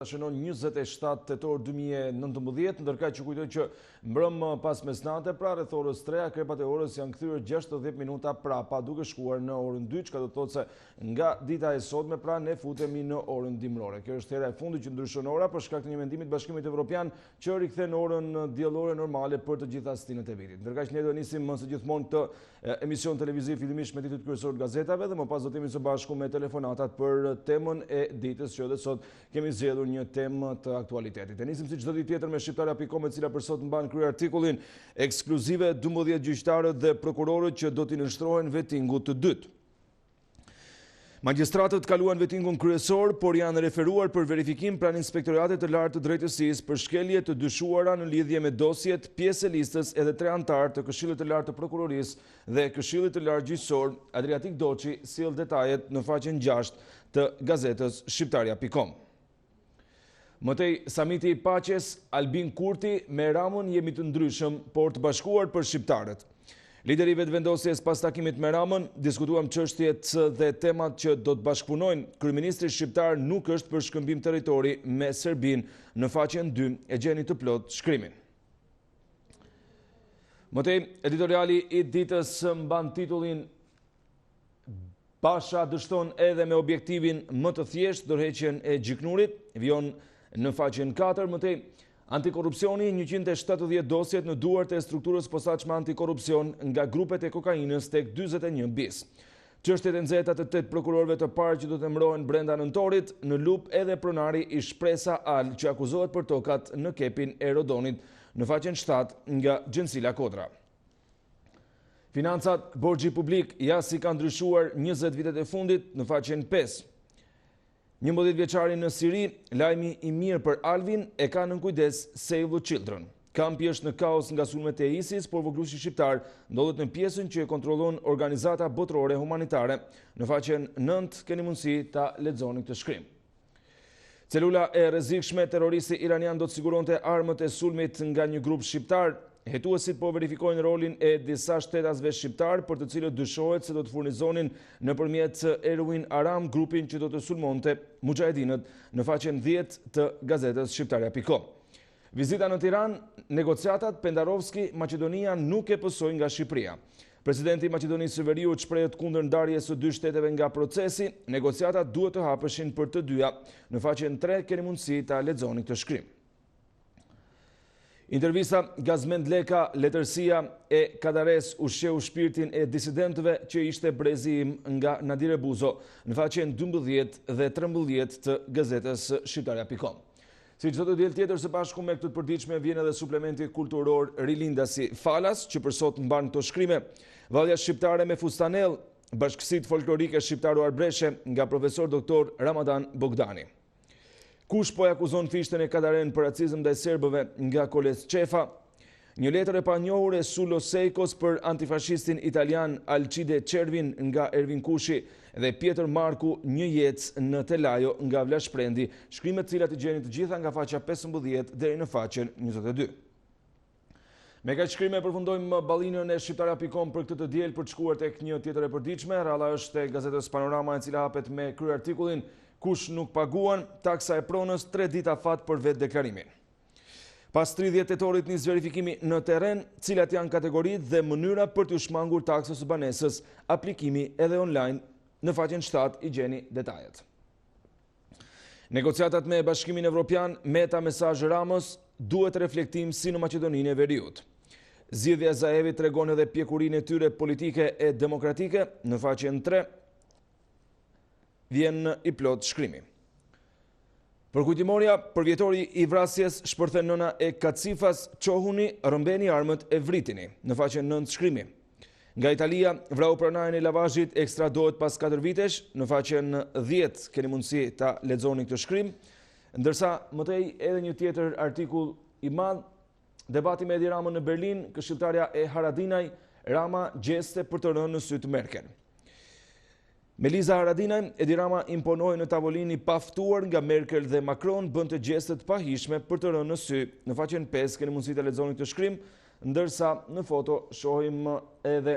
Shënon 27 tetor 2019, ndërkaq që kujtoj që mbrëm pas mesnate, pra rreth orës 3, krepat e orës janë kthyer 60 minuta prapa, duke shkuar në orën 2, çka do të thotë se nga dita e sotme, pra ne futemi në orën dimrore. Kjo është hera e fundit që ndryshon ora për shkak të një mendimi të Bashkimit Evropian që rikthen orën diellore normale për të gjitha stinët e vitit. Ndërkaq ne do nisim së gjithmonë këtë emision televiziv fillimisht me titujt kryesor të gazetave dhe më pas do të jemi së bashku me telefonatat për temën e ditës që edhe sot kemi zgjedhur një temë të aktualitetit. E nisim si çdo ditë tjetër me shqiptarja.com, e cila për sot mban kryer artikullin ekskluzive 12 gjyqtarët dhe prokurorët që do t'i nënshtrohen vettingut të dytë. Magjistratët kaluan vettingun kryesor, por janë referuar për verifikim pranë Inspektoratit të Lartë të Drejtësisë për shkelje të dyshuara në lidhje me dosjet, pjesë e listës edhe 3 anëtar të Këshillit të Lartë të Prokurorisë dhe Këshillit të Lartë Gjyqësor. Adriatik Doçi sjell detajet në faqen 6 të gazetës shqiptarja.com. Mëtej, samiti i paqes, Albin Kurti, me Ramën jemi të ndryshëm, por të bashkuar për shqiptarët. Lideri vetëvendosjes pas takimit me Ramën, diskutuam çështjet dhe temat që do të bashkëpunojnë. Kryeministri shqiptar nuk është për shkëmbim territori me Serbinë, në faqen 2 e gjeni të plot shkrimin. Mëtej, editoriali i ditës mban titullin Basha dështon edhe me objektivin më të thjeshtë dorëheqjen e gjyknurit, vijon në faqen 4. Mëtej, antikorrupsioni, 170 dosjet në duart e strukturës posaçme antikorrupsion nga grupet e kokainës tek 41 bis. Çështjet e nxehta të 8 prokurorëve të parë që do të emërohen brenda nëntorit, në lup edhe pronari i Shpresa Al që akuzohet për tokat në kepin e Rodonit, në faqen 7 nga Gjensila Kodra. Financat, borxhi publik, ja si ka ndryshuar 20 vitet e fundit, në faqen 5. 11 vjeçari në Siri, lajmi i mirë për Alvin, e ka nën kujdes Save the Children. Kampi është në kaos nga sulmet e ISIS, por voglushi shqiptar ndodhet në pjesën që e kontrollon organizata botërore humanitare. Në faqen 9 keni mundësi ta lexoni këtë shkrim. Celula e rrezikshme, terroristi iranian do të siguronte armët e sulmit nga një grup shqiptar. Hetuesit po verifikojnë rolin e disa shtetasve shqiptar për të cilët dyshohet se do të furnizonin nëpërmjet Erwin Aram grupin që do të sulmonte mujahedinët, në faqen 10 të gazetës shqiptarja.com. Vizita në Tiranë, negociatat, Pendarovski, Maqedonia nuk e pësojnë nga Shqipëria. Presidenti i Maqedonisë së Veriut shprehet kundër ndarjes së 2 shteteve nga procesi, negociatat duhet të hapeshin për të dyja. Në faqen 3 keni mundësi ta lexoni këtë shkrim. Intervista Gazmend Leka, letërsia e Kadares ushqeu shpirtin e disidentëve që ishte brezi im nga Nadir Buzo, në faqen 12 dhe 13 të gazetës shqiptarja.com. Si çdo diell tjetër së bashku me këtë të përditshme vjen edhe suplementi kulturor Rilindasi Falas, që për sot mban këto shkrime. Vallja shqiptare me fustanell, bashkësitë folklorike shqiptaro-arbreshe nga profesor doktor Ramadan Bogdani. Kush po e akuzon fishtën e Kadaren për racizëm ndaj serbëve nga Koles Qefa? Një letër e panjohur e Sulo Seikos për antifashistin italian Alcide Cervin nga Ervin Kushi dhe Pjetër Marku një jetës në Telajo nga Vla Shprendi, shkrimet të cilat i gjeni të gjitha nga faqja 15 deri në faqen 22. Me kaq shkrime përfundojmë ballinën e shqiptarja.com për këtë të diel për të shkuar tek një tjetër e përditshme. Ralla është e gazetës Panorama, e cila hapet me kryer artikullin Kush nuk paguan, taksa e pronës 3 ditë afat për vetë deklarimin. Pas 30 tetorit nis verifikimi në terren, cilat janë kategoritë dhe mënyra për të shmangur taksës së banesës, aplikimi edhe online, në faqen 7 i gjeni detajet. Negociatat me Bashkimin Evropian, meta mesazh Ramës, duhet reflektim si në Maqedoninë e Veriut. Zgjidhja e Zaevit tregon edhe pjekurinë e tyre politike e demokratike, në faqen 3 vjen i plot shkrimi. Për kujtimorja, përvjetori i vrasjes shpërthen nëna e Kacifas, qohuni, rëmbeni armët e vritini, në faqen 9 shkrimi. Nga Italia, vrau pronaren e lavazhit ekstradohet pas 4 vitesh, në faqen 10 keni mundësi ta lexoni këtë shkrim, ndërsa mëtej edhe një tjetër artikull i madh, debati me Edi Ramën në Berlin, këshilltarja e Haradinaj, Rama gjeste për të rënë në sy të Merkel. Meliza Haradinaj, Edi Rama imponoi në tavolinë i paftuar nga Merkel dhe Macron, bënte gjeste të pahishme për të rënë në sy. Në faqen 5 keni mundësi ta lexoni këtë shkrim, ndërsa në foto shohim edhe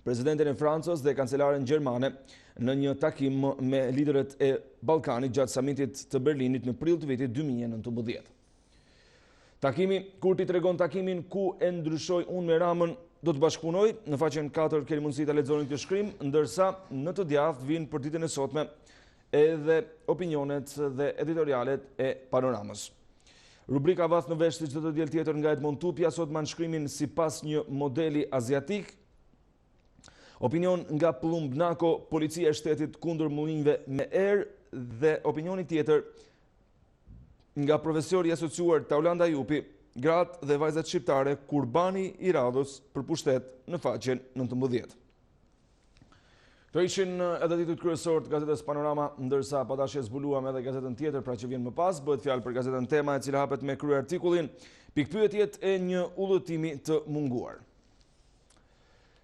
presidenten e Francës dhe kancelaren gjermane në një takim me liderët e Ballkanit gjatë samitit të Berlinit në prill të vitit 2019. Takimi, Kurti tregon takimin ku e ndryshoi unë me Ramën do të bashkëpunoj. Në faqen 4 keni mundësi ta lexoni këtë shkrim, ndërsa në të djathtë vinë për ditën e sotme edhe opinionet dhe editorialet e Panoramës. Rubrika Vath në vesh, siç çdo diel tjetër nga Edmond Tupja, sot me shkrimin sipas një modeli aziatik. Opinion nga Plumb Nako, policia e shtetit kundër mullinjve me erë, dhe opinioni tjetër nga profesori asociuar Taulanda Jupi, gratë dhe vajzat shqiptare kurbani i radhës për pushtet në faqen 19. Këto ishin edhe titujt kryesor të gazetës Panorama, ndërsa patash e zbuluam edhe gazetën tjetër, pra që vjen më pas, bëhet fjalë për gazetën Tema, e cila hapet me krye artikullin pikpyetjet e një udhëtimi të munguar.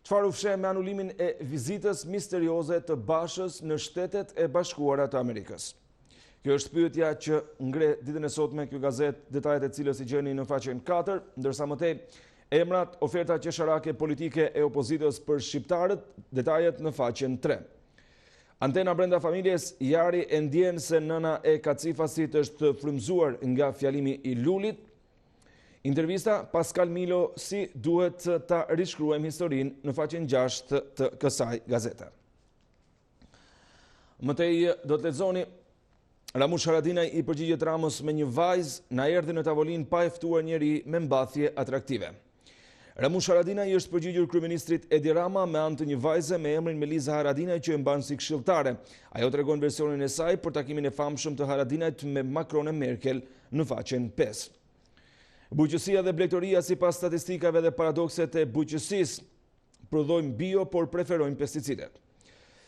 Çfarë u fsheh me anulimin e vizitës misterioze të Bashës në Shtetet e Bashkuara të Amerikës? Kjo është pyetja që ngre ditën e sotme ky gazet, detajet e cilës i gjeni në faqen 4, ndërsa më tej emrat, oferta qesharake politike e opozitës për shqiptarët, detajet në faqen 3. Antena brenda familjes, Jari e ndjen se nëna e Kacifasit është frymzuar nga fjalimi i Lulit. Intervista, Pascal Milo, si duhet ta rishkruajmë historinë, në faqen 6 të kësaj gazete. Më tej do të lexoni Ramush Haradinaj i përgjigjet Ramës me një vajzë, na erdhi në tavolinë pa e ftuar njeri me mbathje atraktive. Ramush Haradinaj është përgjigjur kryeministrit Edi Rama me anë të një vajze me emrin Meliza Haradinaj që e mban si këshilltare. Ajo tregon versionin e saj për takimin e famshëm të Haradinajt me Macron e Merkel në faqen 5. Bujqësia dhe blegtoria sipas statistikave dhe paradokset e bujqësisë, prodhojnë bio por preferojnë pesticidet.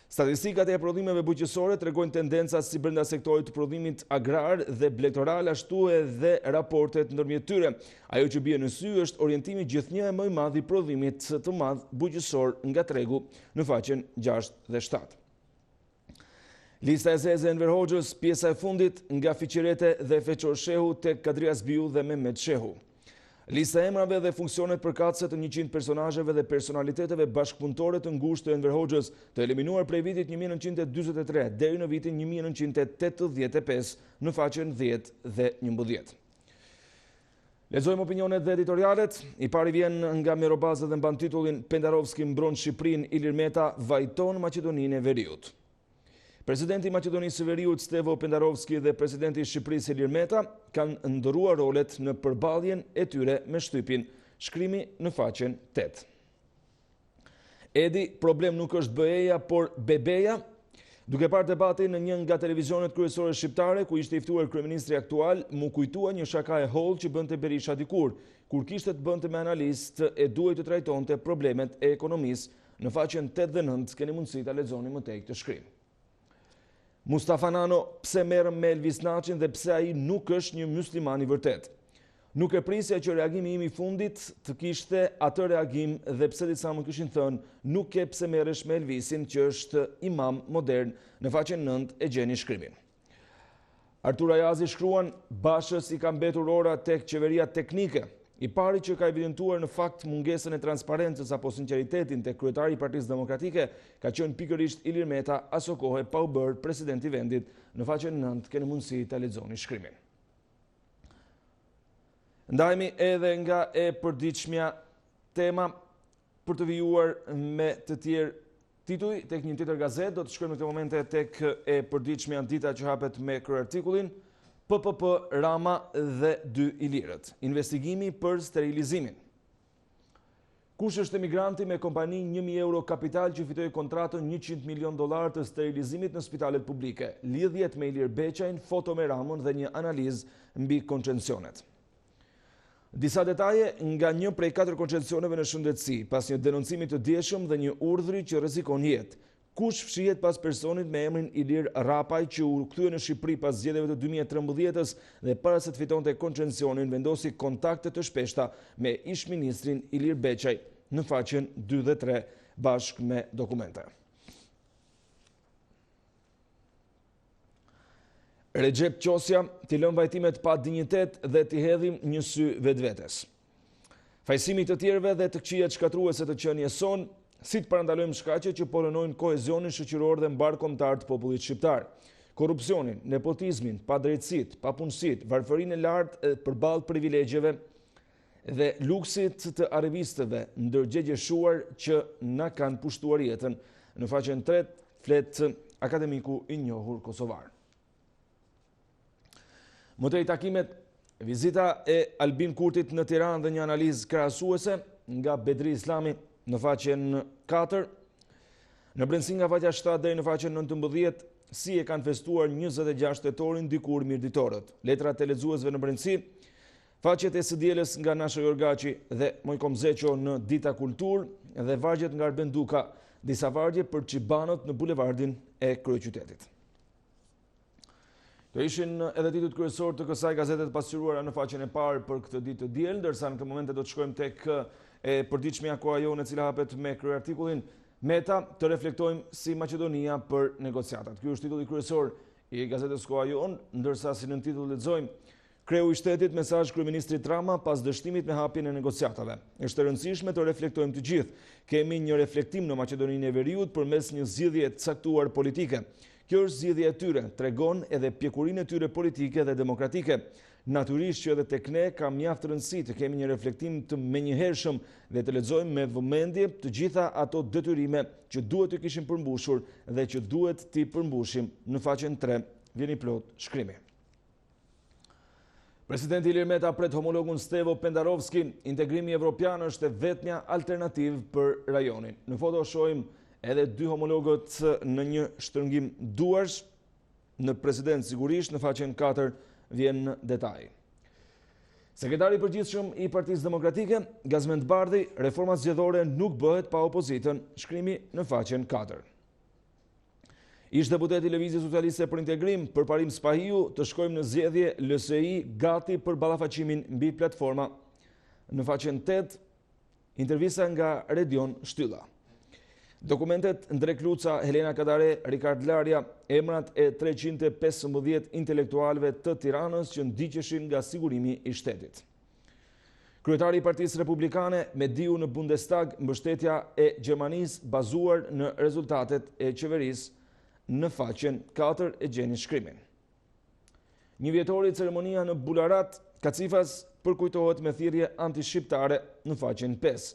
Statistikat e prodhimeve bujqësore tregojnë tendenca si brenda sektorit të prodhimit agrar dhe blegtoral, ashtu edhe raportet ndërmjet tyre. Ajo që bie në sy është orientimi gjithnjë më i madh i prodhimit të madh bujqësor nga tregu në faqen 6 dhe 7. Lista e zezë e Enver Hoxhës, pjesa e fundit nga Fiqirete dhe Feqor Shehu tek Kadria Zbiu dhe Mehmet Shehu. Lista e emrave dhe funksionet përkatëse të 100 personazheve dhe personaliteteve bashkëpunëtore të ngushtë të Enver Hoxhës, të eliminuar prej vitit 1943 deri në vitin 1985 në faqen 10 dhe 11. Lexojmë opinionet dhe editorialet. I pari vjen nga Merobaza dhe mban titullin Pendarovski mbron Shqipërinë, Ilir Meta vajton Maqedoninë e Veriut. Presidenti i Maqedonisë së Veriut Stevo Pendarovski dhe presidenti i Shqipërisë Ilir Meta kanë ndëruar rolet në përballjen e tyre me Shtypin. Shkrimi në faqen 8. Edi, problem nuk është BE-ja, por BB-ja. Duke parë debatin në një nga televizionet kryesore shqiptare, ku ishte i ftuar kryeministri aktual, mu kujtua një shaka e holl që bënte Berisha dikur, kur kishte të bënte me analistë e duhej të trajtonte problemet e ekonomisë. Në faqen 8 dhe 9 keni mundësi ta lexoni më tej këtë shkrim. Mustafa Nano, pse merrem me Elvis Naçin dhe pse ai nuk është një musliman i vërtet. Nuk e prisja që reagimi im i fundit të kishte atë reagim dhe pse disa më kishin thënë nuk ke pse merresh me Elvisin që është imam modern. Në faqen 9 e gjeni shkrimin. Artur Ayazi shkruan, Bashës i ka mbetur ora tek qeveria teknike. I pari që ka evidentuar në fakt mungesën e transparencës apo sinqeritetin tek kryetari i Partisë Demokratike ka qenë pikërisht Ilir Meta, aso kohë pa u bërë president i vendit. Në faqen 9 keni mundësi ta lexoni shkrimin. Ndajemi edhe nga e përditshmja Tema për të vijuar me të tjerë tituj tek një tjetër gazet. Do të shkojmë në këtë momente tek e përditshmja Dita që hapet me kryerartikullin PPP Rama dhe 2 Ilirët. Investigimi për sterilizimin. Kush është emigranti me kompani 1.000 euro kapital që fitoi kontratën $100 milion të sterilizimit në spitalet publike? Lidhjet me Ilir Beqajn, foto me Ramën dhe një analizë mbi koncensionet. Disa detaje nga një prej 4 koncensioneve në shëndetësi, pas një denoncimi të dieshëm dhe një urdhri që rrezikon jetë. Kush fshihet pas personit me emrin Ilir Rapaj që u kthye në Shqipëri pas zgjedhjeve të 2013 dhe para se të fitonte koncensionin vendosi kontakte të shpeshta me ish-ministrin Ilir Beqaj në faqen 2 dhe 3 bashkë me dokumente. Recep Qosja, t'i lëm vajtimet pa dinjitet dhe t'i hedhim një sy vetvetes. Fajsimi të tjerëve dhe të këqijat shkatruese të qenies son, Si të parandalojmë shkaqe që po rënojnë kohezionin shoqëror dhe mbar kombëtar të popullit shqiptar. Korrupsionin, nepotizmin, padrejtësitë, papunësitë, varfërinë e lartë përballë privilegjeve dhe luksit të arrivistëve ndërgjegjëshuar që na kanë pushtuar jetën. Në faqen 3 flet akademiku i njohur kosovar. Më tej takimet, vizita e Albin Kurtit në Tiranë dhe një analizë krahasuese nga Bedri Islami në faqen 4. Në brendësi nga faqja 7 deri në faqen 19, si e kanë festuar 26 tetorin dikur mirëditorët. Letrat e lexuesve në brendësi, faqet e së dielës nga Nasha Jorgaçi dhe Mojkom Zeqo në Dita Kultur dhe vargjet nga Arben Duka, disa vargje për qibanët në bulevardin e kryeqytetit. Të ishin edhe titujt kryesor të kësaj gazete të pasqyruara në faqen e parë për këtë ditë të diel, ndërsa në këtë momente do të shkojmë tek e përditshmja koha jone e cila hapet me kryeartikullin Meta të reflektojmë si Maqedonia për negociatat. Ky është titulli kryesor i gazetës Koha Jon, ndërsa si në titull lexojmë Kreu i shtetit mesazh kryeministrit Rama pas dështimit me hapjen e negociatave. Është e rëndësishme të reflektojmë të gjithë. Kemi një reflektim në Maqedoninë e Veriut përmes një zgjidhje të caktuar politike. Kjo është zgjidhja e tyre, tregon edhe pjekurinë e tyre politike dhe demokratike. Natyrisht që edhe tek ne ka mjaft rëndësi të kemi një reflektim të menjëhershëm dhe të lexojmë me vëmendje të gjitha ato detyrime që duhet të kishim përmbushur dhe që duhet t'i përmbushim. Në faqen 3 vjen i plot shkrimi. Presidenti Ilir Meta pret homologun Stevo Pendarovski, integrimi evropian është vetmja alternativë për rajonin. Në foto shohim edhe dy homologët në një shtrëngim duarsh, në president sigurisht, në faqen 4 vjen detaj. Sekretari i përgjithshëm i Partisë Demokratike, Gazmend Bardhi, reforma zgjedhore nuk bëhet pa opozitën, shkrimi në faqen 4. Ish deputeti Lëvizjes Socialiste për Integrim, Përparim Spahiu, të shkojmë në zgjedhje LSI gati për ballafaqimin mbi platforma. Në faqen 8, intervista nga Redion Shtylla. Dokumentet Ndrek Luca, Helena Kadare, Rikard Larja, emrat e 315 intelektualëve të Tiranës që ndiqeshin nga sigurimi i shtetit. Kryetari i Partisë Republikane me diu në Bundestag, mbështetja e Gjermanisë bazuar në rezultatet e qeverisë. Në faqen 4 e gjeni shkrimin. Një vjetori ceremonia në Bularat, Kacifas përkujtohet me thirrje anti-shqiptare në faqen 5.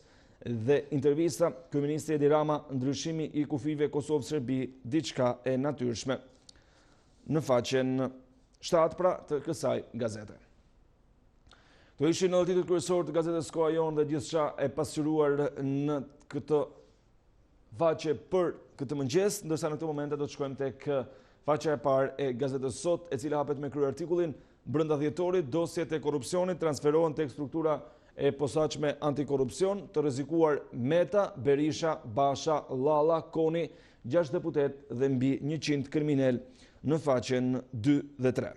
Dhe intervista kryeministri Edi Rama, ndryshimi i kufive Kosovë-Serbi, diçka e natyrshme. Në faqen 7 pra të kësaj gazete. Të ishin në titujt kryesor të gazetës Koha Jon dhe gjithçka e pasqyruar në këtë faqe për këtë mëngjes, ndërsa në këtë momente do të shkojmë tek faqja e parë e gazetës Sot, e cila hapet me kryeartikullin brenda dhjetorit, dosjet e korrupsionit transferohen tek struktura e posaçme antikorrupsion, të rrezikuar Meta, Berisha, Basha, Llalla, Koni, 6 deputet dhe mbi 100 kriminal në faqen 2 dhe 3.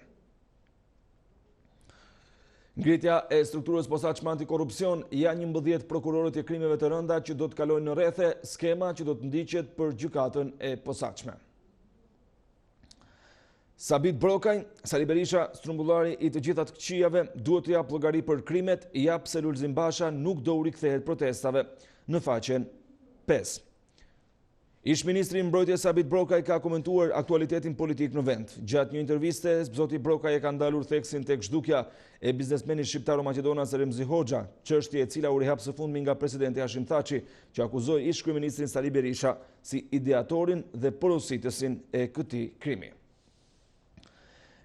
Ngritja e strukturës posaçme antikorrupsion, janë 11 prokurorët e krimeve të rënda që do të kalojnë në rrethe, skema që do të ndiqet për gjykatën e posaçme. Sabit Brokaj, Sali Berisha, strumbullari i të gjitha të këqijave, duhet të jap llogari për krimet, jap se Lulzim Basha nuk do u rikthehet protestave. Në faqen 5. Ish ministri i mbrojtjes Sabit Brokaj ka komentuar aktualitetin politik në vend. Gjatë një interviste, zoti Brokaj e ka ndalur theksin tek zhdukja e biznesmenit shqiptaro-maqedonas Remzi Hoxha, çështje e cila u rihap së fundmi nga presidenti Hashim Thaçi, që akuzoi ish kryeministrin Sali Berisha si ideatorin dhe porositësin e këtij krimi.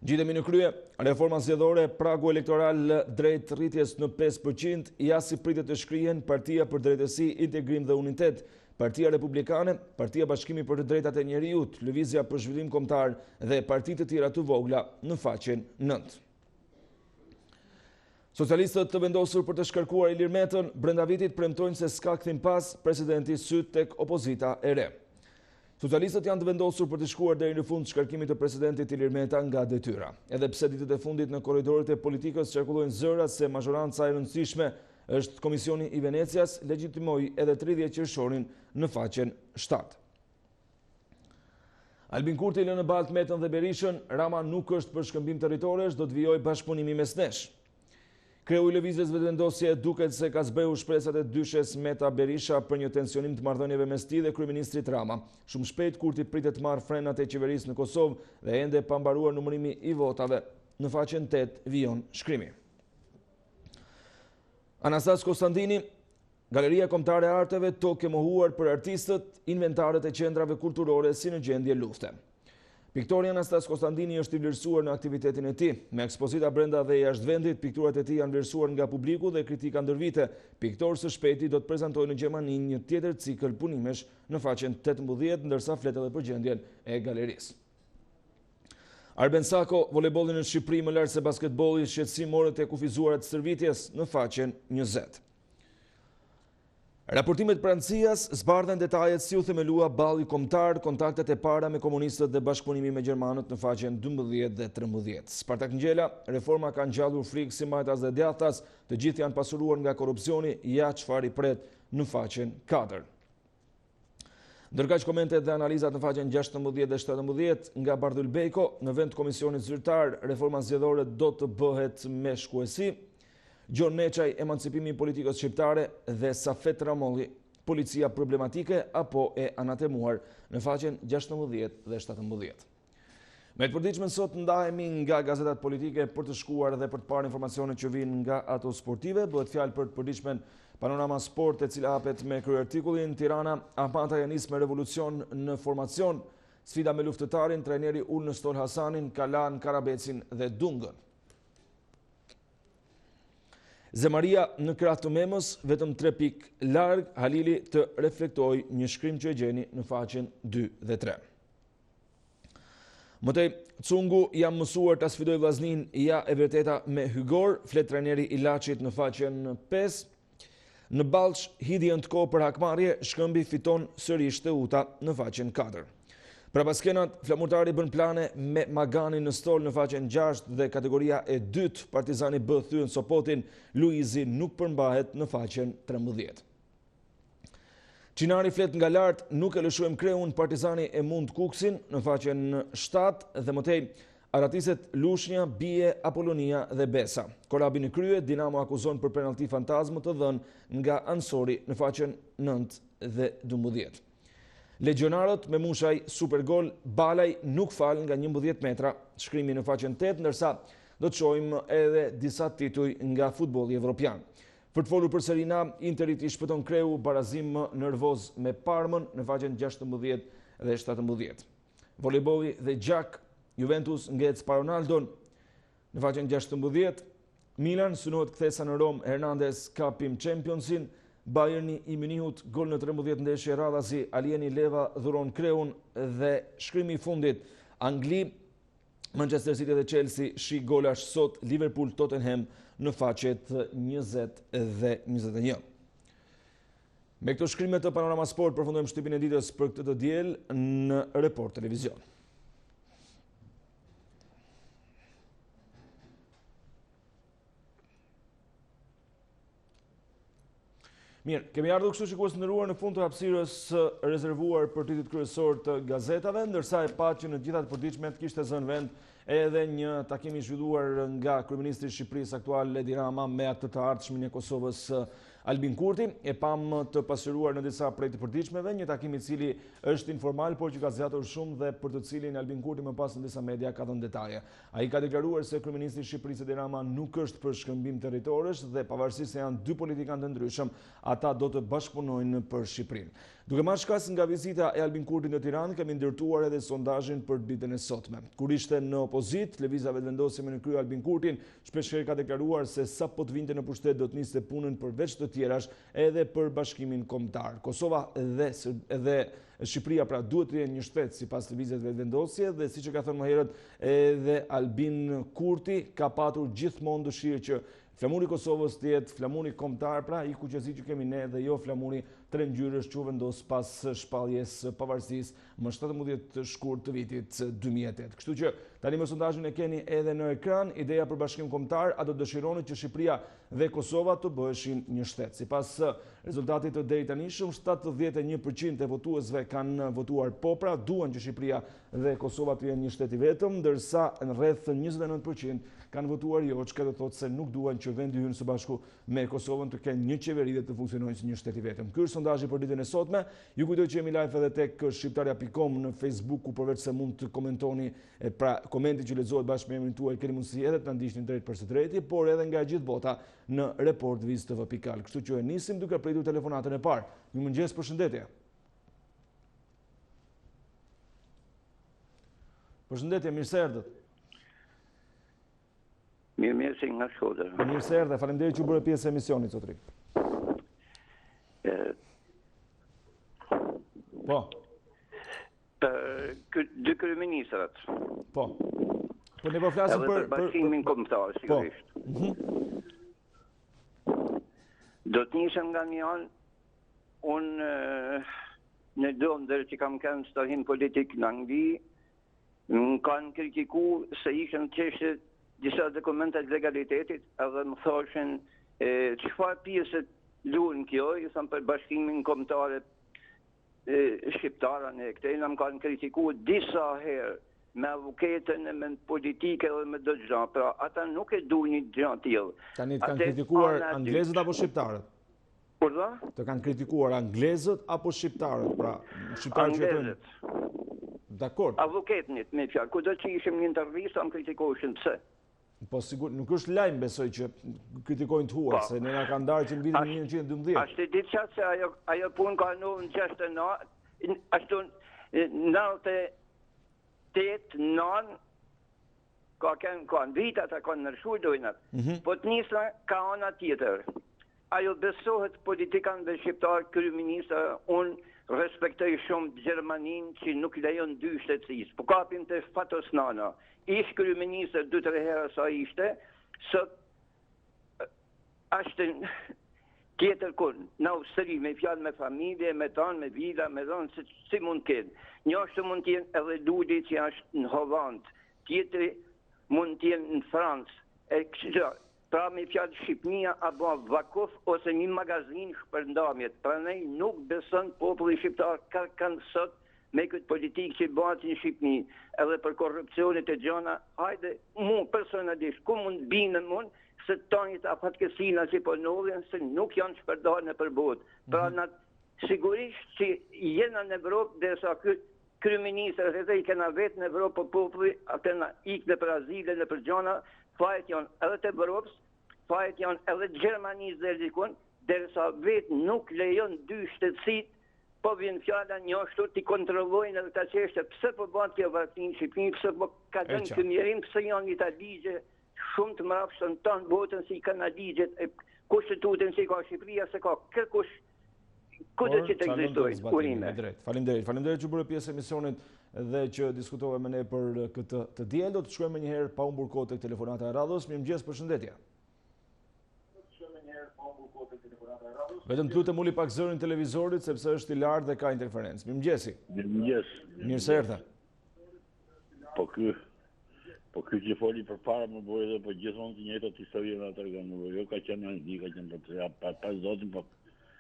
Gjitemi në krye, reforma zgjedhore, pragu elektoral drejt rritjes në 5%, ja si pritet të shkrihen Partia për Drejtësi, Integrim dhe Unitet, Partia Republikane, Partia Bashkimi për të Drejtat e Njeriut, Lëvizja për Zhvillim Kombëtar dhe partitë të tjera të vogla në faqen 9. Socialistët të vendosur për të shkarkuar Ilir Metën brenda vitit premtojnë se s'ka kthim pas presidenti syt tek opozita e re. Socialistët janë të vendosur për të shkuar deri në fund shkarkimit të presidentit Ilir Meta nga detyra. Edhe pse ditët e fundit në korridoret e politikës qarkullojnë zëra se mazhoranca e rëndësishme është Komisioni i Venecias, legjitimoi edhe 30 qershorin në faqen 7. Albin Kurti lënë në baltë Metën dhe Berishën, Rama nuk është për shkëmbim territoresh, do të vijojë bashkëpunimi mes nesh. Kreu i lëvizjes vetëvendosje duket se ka zbrehu shpresat e dyshes Meta Berisha për një tensionim të marrëdhënieve mes tij dhe kryeministrit Rama. Shumë shpejt Kurti pritet të marrë frenat e qeverisë në Kosovë dhe ende pa mbaruar numërimi i votave. Në faqen 8 vijon shkrimi. Anastas Konstantini, Galeria Kombëtare e Arteve tokë e mohuar për artistët, inventarët e qendrave kulturore si në gjendje lufte. Piktori Anastas Konstantini është i vlerësuar në aktivitetin e tij. Me ekspozita brenda dhe jashtë vendit, pikturat e tij janë vlerësuar nga publiku dhe kritika ndër vite. Piktor së shpejti do të prezantojë në Gjermani një tjetër cikël punimesh në faqen 18, ndërsa flet edhe për gjendjen e galerisë. Arben Sako, volejbolli në Shqipëri më lart se basketbolli, shqetësim orët e kufizuara të stërvitjes në faqen 20. Raportimet prancias zbardhen detajet si u themelua balli kombëtar, kontaktet e para me komunistët dhe bashkëpunimi me gjermanët në faqen 12 dhe 13. Spartak Ngjela, reforma ka ngjallur frikë si majtas dhe djathtas, të gjithë janë pasuruar nga korrupsioni, ja çfarë i pret në faqen 4. Ndërkaq komentet dhe analizat në faqen 16 dhe 17 nga Bardhyl Bejko, në vend komisionit zyrtar, reforma zgjedhore do të bëhet me shkuesi. Gjon Neçaj, emancipimi i politikës shqiptare dhe Safet Ramolli, policia problematike apo e anatemuar në faqen 16 dhe 17. Me të përditshme sot ndahemi nga gazetat politike për të shkuar dhe për të parë informacione që vijnë nga ato sportive. Bëhet fjalë për të përditshmen Panorama Sport, e cila hapet me kryeartikullin Tirana, Ahmata Janis me revolucion në formacion, sfida me luftëtarin, trajneri ul në stol Hasanin, Kalan, Karabecin dhe Dungën. Zemaria në krah të memës, vetëm 3 pikë larg, Halili të reflektoj një shkrim që e gjeni në faqen 2 dhe 3. Mëtej, Cungu jam mësuar të sfidoj vllaznin, ja e vërteta me Hygor, flet trajneri i Laçit në faqen 5. Në Ballç, hidhjen të kohë për hakmarrje, Shkëmbi fiton sërish Teuta në faqen 4. Pra paskenat, flamurtari bën plane me Maganin në stol në faqen 6 dhe kategoria e 2, Partizani B thyen Sopotin, Luizi nuk përmbahet në faqen 13. Çinari flet nga lart, nuk e lëshuem Kreun, Partizani e mund Kuksin në faqen 7 dhe mëtej aratiset Lushnja, Bie, Apolonia dhe Besa. Korabi në krye, Dinamo akuzon për penalti fantazmë të dhënë nga Ansori në faqen 9 dhe 12. Legionarët me mushaj supergol, Balaj nuk fal nga 11 metra, shkrimi në faqen 8, ndërsa do të shohim edhe disa tituj nga futbolli evropian. Për të folur për Serina, Interit i shpëton Kreu, barazim nervoz me Parmën në faqen 16 dhe 17. Volejbolli dhe gjak, Juventus ngec pa Ronaldon në faqen 16. Milan synohet kthesa në Rom, Hernandez kapim Championsin. Bayerni i Munihut gol në 13 ndeshje radhasi, Alieni Leva dhuron Kreun dhe shkrimi i fundit Angli, Manchester City dhe Chelsea shi golash sot, Liverpool Tottenham në faqet 20 dhe 21. Me këto shkrimet të Panorama Sport përfundojmë shtypin e ditës për këtë të diel në Report Televizion. Mirë, kemi ardhur kështu shikues të nderuar në fund të hapësirës rezervuar për titullit kryesor të gazetave, ndërsa e pa që në gjitha të përditshmet kishte zënë vend edhe një takim i zhvilluar nga kryeministri i Shqipërisë aktual Edi Rama me atë të ardhshmin e Kosovës Albin Kurti. E pam të pasuruar në disa prej të përditshmeve, një takim i cili është informal, por që ka zgjatur shumë dhe për të cilin Albin Kurti më pas në disa media ka dhënë detaje. Ai ka deklaruar se kryeministri i Shqipërisë Edi Rama nuk është për shkëmbim territorësh dhe pavarësisht se janë dy politikanë të ndryshëm, ata do të bashkëpunojnë për Shqipërinë. Duke marrë shkas nga vizita e Albin Kurtit në Tiranë, kemi ndërtuar edhe sondazhin për ditën e sotme. Kur ishte në opozit, lëvizja vetëvendosje me në krye Albin Kurtin, shpeshherë ka deklaruar se sa po të vinte në pushtet do të niste punën përveç të tjerash edhe për bashkimin kombëtar. Kosova dhe Shqipëria pra duhet të jenë një shtet sipas lëvizjes vetëvendosje dhe siç e ka thënë më herët edhe Albin Kurti ka patur gjithmonë dëshirë që flamuri i Kosovës të jetë flamuri kombëtar, pra i kuqezi që kemi ne dhe jo flamuri tre ngjyrësh që u vendos pas shpalljes pavarësisë më 17 shkurt të vitit 2008. Kështu që tani me sondazhin e keni edhe në ekran, ideja për bashkim kombëtar, a do dëshironi që Shqipëria dhe Kosova të bëheshin një shtet. Sipas rezultatit të deri tanishëm, 71% e votuesve kanë votuar po, pra duan që Shqipëria dhe Kosova të jenë një shtet i vetëm, ndërsa në rreth 29% kanë votuar jo, që do thotë se nuk duan që vendi hyrë së bashku me Kosovën të kenë një qeveri dhe të funksionojnë si një shtet i vetëm. Ky është sondazhi për ditën e sotme. Ju kujtoj që jemi live edhe tek shqiptaria.com në Facebook, ku përveç se mund të komentoni, pra komenti që lexohet bashkë me emrin tuaj, keni mundësi edhe të na ndiqni drejt për së drejti, por edhe nga gjithë bota në reportviztv.al. Kështu që e nisim duke pritur telefonatën e parë. Mirëmëngjes, përshëndetje. Përshëndetje, mirë se erdhët. Mirë nga Shkodër. Mirë se erdhe, faleminderit që u bërë pjesë e emisionit, zotri. Po. Për dy kryeministrat. Po. Po ne po flasim për bashkimin kombëtar, sigurisht. Do të nisem nga një anë, unë në dondër që kam kënë stohin politik në Angli, më kanë kritiku se ishën qeshtë disa dokumentet legalitetit, edhe më thoshin çfarë pjesët luan kjo, ju thëmë për bashkimin kombëtar shqiptara në këtej, më kanë kritiku disa herë me avuketën e me politike dhe me do gjë, pra ata nuk e du një gjë tillë. Tani të kanë kritikuar anglezët apo shqiptarët? Por da? Të kanë kritikuar anglezët apo shqiptarët, pra shqiptarët që jetojnë? Dakor. Avuketnit, me fjalë, kudo që ishim një intervistë, am kritikoheshin pse. Po sigur, nuk është lajm, besoj që kritikojnë të huaj, se ne na kanë ndarë që në vitin 1912. Ashtë e ditë qatë se ajo punë ka në 69, ashtu 98, ka në vitat, ka në nërshuj dojnat. Po të njësra ka ana tjetër. Ajo besohet politikanëve shqiptarë, kryeministra, unë respektoj shumë Gjermanin që nuk lejon dy shtetësisë. Po kapim të Fatos Nana. Ishtë kryeministër 2-3 herë sa ishte, sot ashtë tjetër kun, në Austri, me fjalë me familje, me tanë, me vila, me dhanë, si mund kënë. Një ashtë mund tjenë edhe Ludi që ashtë në Hollandë, tjetëri mund tjenë në Francë, pra me fjalë Shqipnia apo vakuf ose një magazin shpërndamjet. Pra ne nuk beson populli shqiptar kanë sot me këtë politikë që bëhet në Shqipni, edhe për korrupsionit e gjona, hajde, mu personalisht, ku mund bine mund, se tanit a fatkesina që po nodhin, se nuk janë shpërdarë në përbot. Pra sigurisht që jena në Evropë, dhe sa kryeministër edhe i kena vetë në Evropë për populli, atë na ikë në për azile, në për gjona, fajet janë edhe të Evropës, fajet janë edhe Gjermanisë dhe dikun, derisa vetë nuk lejon dy shtetësit, po vjen fjala një ashtu t'i kontrollojnë edhe ta çështje, pse po bëhet kjo varfëni në Shqipëri, pse po ka dhënë ky mjerim, pse janë ita ligje shumë të mrapshta në tonë botën si kanë ligjet e kushtetutën si ka Shqipëria, se ka kërkush kudo që të ekzistojë urime. Faleminderit që bëre pjesë e emisionit dhe që diskutove me ne për këtë të diel. Do të shkojmë një herë pa humbur kohë tek telefonata e radhës. Mirëmëngjes, përshëndetje. Vetëm lutem uli pak zërin televizorit sepse është i lartë dhe ka interferencë. Mirëmëngjesi. Mirëmëngjes. Mirë se erdha. Po ky që foli përpara më bëri edhe po gjithmonë të njëjtat histori na tregon. Jo ka qenë Angli, ka qenë pa zotin, po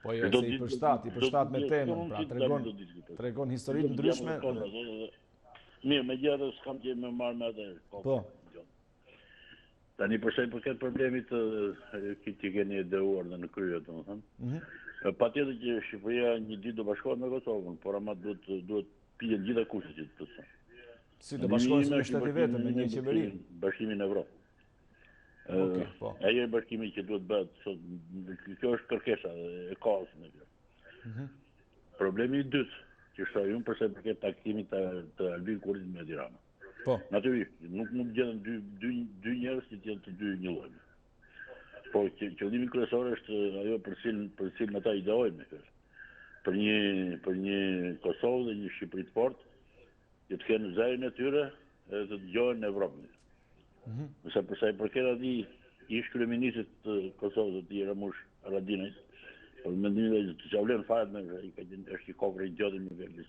po jo, se i përshtat me temën, pra tregon historitë ndryshme. Mirë, megjithatë s'kam që më marr me atë. Po. Tani përsa i përket problemit që keni dëruar dhe në krye, domethënë. Patjetër që Shqipëria një ditë do bashkohet me Kosovën, por ama duhet pihen gjitha kushtet që të thonë. Si do bashkohet me shteti vetëm me një qeveri? Bashkimin e Evropë. Ajo e bashkimi që duhet bëhet sot, kjo është kërkesa e kohës në kjo. Problemi i dytë që shoj unë përsa i përket taktimit të Albin Kurrit me Tirana. Natyrisht, nuk gjeten dy njerëz që janë të dy një lloj. Po qëllimi kryesor është ajo për cilën ata ideojnë kjo. Për një Kosovë dhe një Shqipëri të fortë, që të kenë zërin e tyre dhe të dëgjohen në Evropë. Nëse përsa i përket atij ish kryeministit të Kosovës të Ramush Haradinaj, por mendimin e të çavlen fare me është i kokër i gjotë me vetë.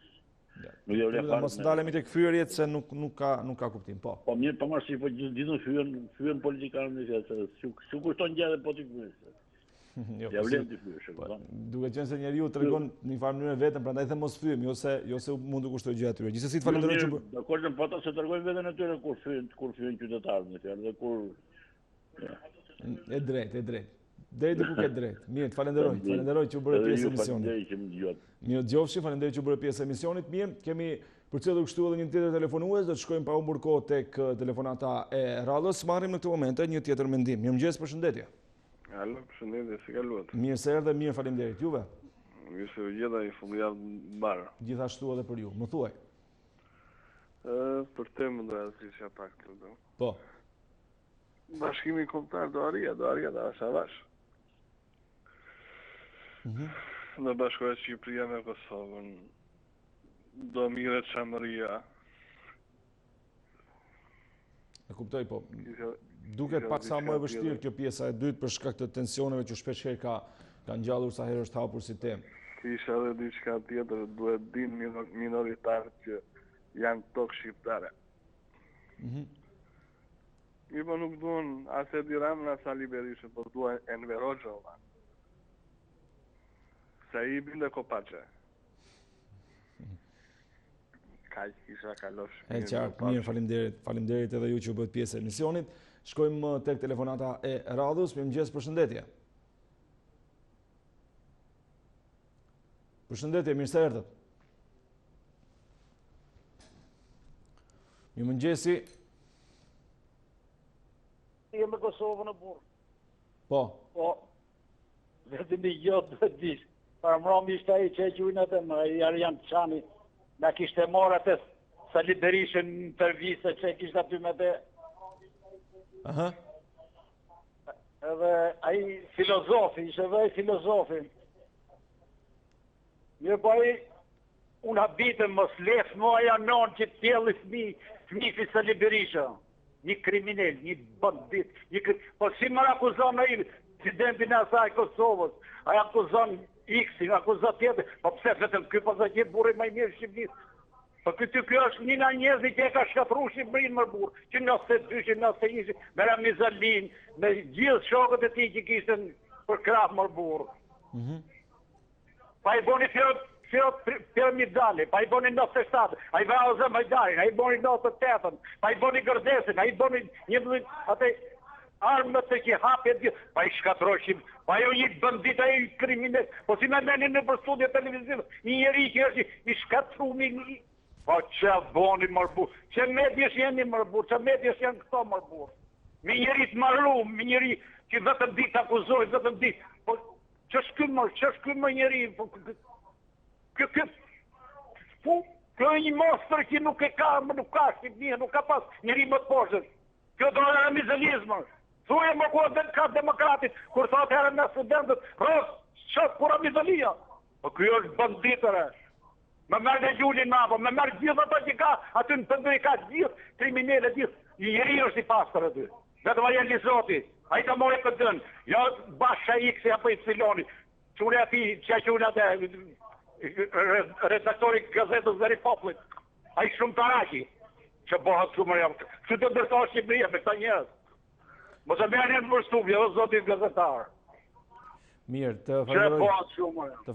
Mos ndalemi tek fyerjet se nuk ka kuptim. Po mirë, pavarësisht po gjithë fyen politikanë se su kushton gjë po ti fyes. Ja vlen ti fyes. Duke qenë se njeriu tregon në një farë mënyrë vetëm, prandaj them mos fyem, jo se mund të kushtoj gjë atyre. Gjithsesi të falenderoj që dakord, po ata se tregojnë veten e tyre kur fyen qytetarët, në fjalë, dhe kur E drejt. Deri diku ke drejt. Mirë, falenderoj që u bëre pjesë e emisionit. Mirë djofshi, falenderoj që u bëre pjesë e emisionit. Mirë, kemi përcjellur kështu edhe një tjetër telefonues, do të shkojmë pa humbur kohë tek telefonata e radhës. Marrim në këtë moment një tjetër mendim. Mirëmëngjes, përshëndetje. Alo, përshëndetje, si kaluat? Mirë se erdhe, mirë, faleminderit. Juve? Mirë se u gjeta i fundjavë mbarë. Gjithashtu edhe për ju. Më thuaj. Për temën do të thëshja pak të do. Po. Bashkimi kombëtar do arria dhe ashavash. Do bashkohet Shqipëria me Kosovën. Do miret Çamëria. E kuptoj, po. Duket pak sa më e vështirë kjo pjesa e dytë për shkak të tensioneve që shpeshherë ka ngjallur sa herë është hapur si temë. Kisha edhe diçka tjetër, duhet dinë minoritarët që janë tokë shqiptare. Mi po nuk duhen as Edi Ramën as Ali Berishën, po duhen Enver Hoxha. Se i bile Kopaçe. Kaq kisha kalosh. E qartë, mirë, faleminderit edhe ju që u bët pjesë e emisionit. Shkojmë tek telefonata e radhës. Mirëmëngjes, përshëndetje. Përshëndetje, mirë se erdhët. Mirëmëngjesi. Jem në Kosovë në burë. Po. Po. Vetëm i gjotë dhe disë. Para mërëmi ishte aji që e gjujnë atë më, i Arjan Çani, na kishte marrë atë Sali Berishën në interviste që e kishte aty me te. Aha. Edhe aji filozofi, ishte dhe aji filozofi. Mirë po aji, unë habitëm mos lef më aja non që tjelli fmi Sali Berisha. Një kriminel, një bandit, po si më akuzon aji presidentin e asaj Kosovës, aji akuzon X-in, akuzat tjetër, po pse vetëm ky po zgjidh burri më i mirë Shqipërisë. Po kjo është njëna njerëzit që e ka shkatru Shqipërinë më burr, që 92, 91, me Ramizalin, me gjithë shokët e tij që kishte për krah më burr. Pa i boni piramidale, pa i boni 97, a i vrau Majdarin, a i boni 98, pa i boni Gërdesin, a i boni një atë armët të që hapje gjithë, pa i shkatroshim, pa jo një bandit, a i kriminal, po si me menin në për studio televiziv, një njeri që është i shkatrumi një, po që boni mërbur, që medjes jeni mërbur, që medjes janë këto mërbur, mi njeri të marrum, mi njeri që vetëm dit akuzoj, vetëm dit, po që shky më njeri, kjo e një monster që nuk e ka, nuk ka Shqipënia, nuk ka pas njeri më të poshtë, kjo do në ramizalizmë. Thuaj më ku ka demokratit, kur thot herën në studentët, shëtë kura mizalia. Po kjo është banditëre. Me merë në gjullin ma, po me merë gjithë ato që ka, aty në pëndu i ka gjithë, kriminele gjithë. I njeri është i pasër aty. Vetëm a jenë Lizoti, a i ka mori këtë dënë. Jo Basha X apo i Ciloni. Qune ati, që qune atë, redaktori gazetës dhe Ripoplit. A i shumë taraki, që bëhat shumë rjavë. Që të ndërtohë Shqipëria me këta njërës. Mos e merrni për stupje, o zotit gazetar. Mirë, të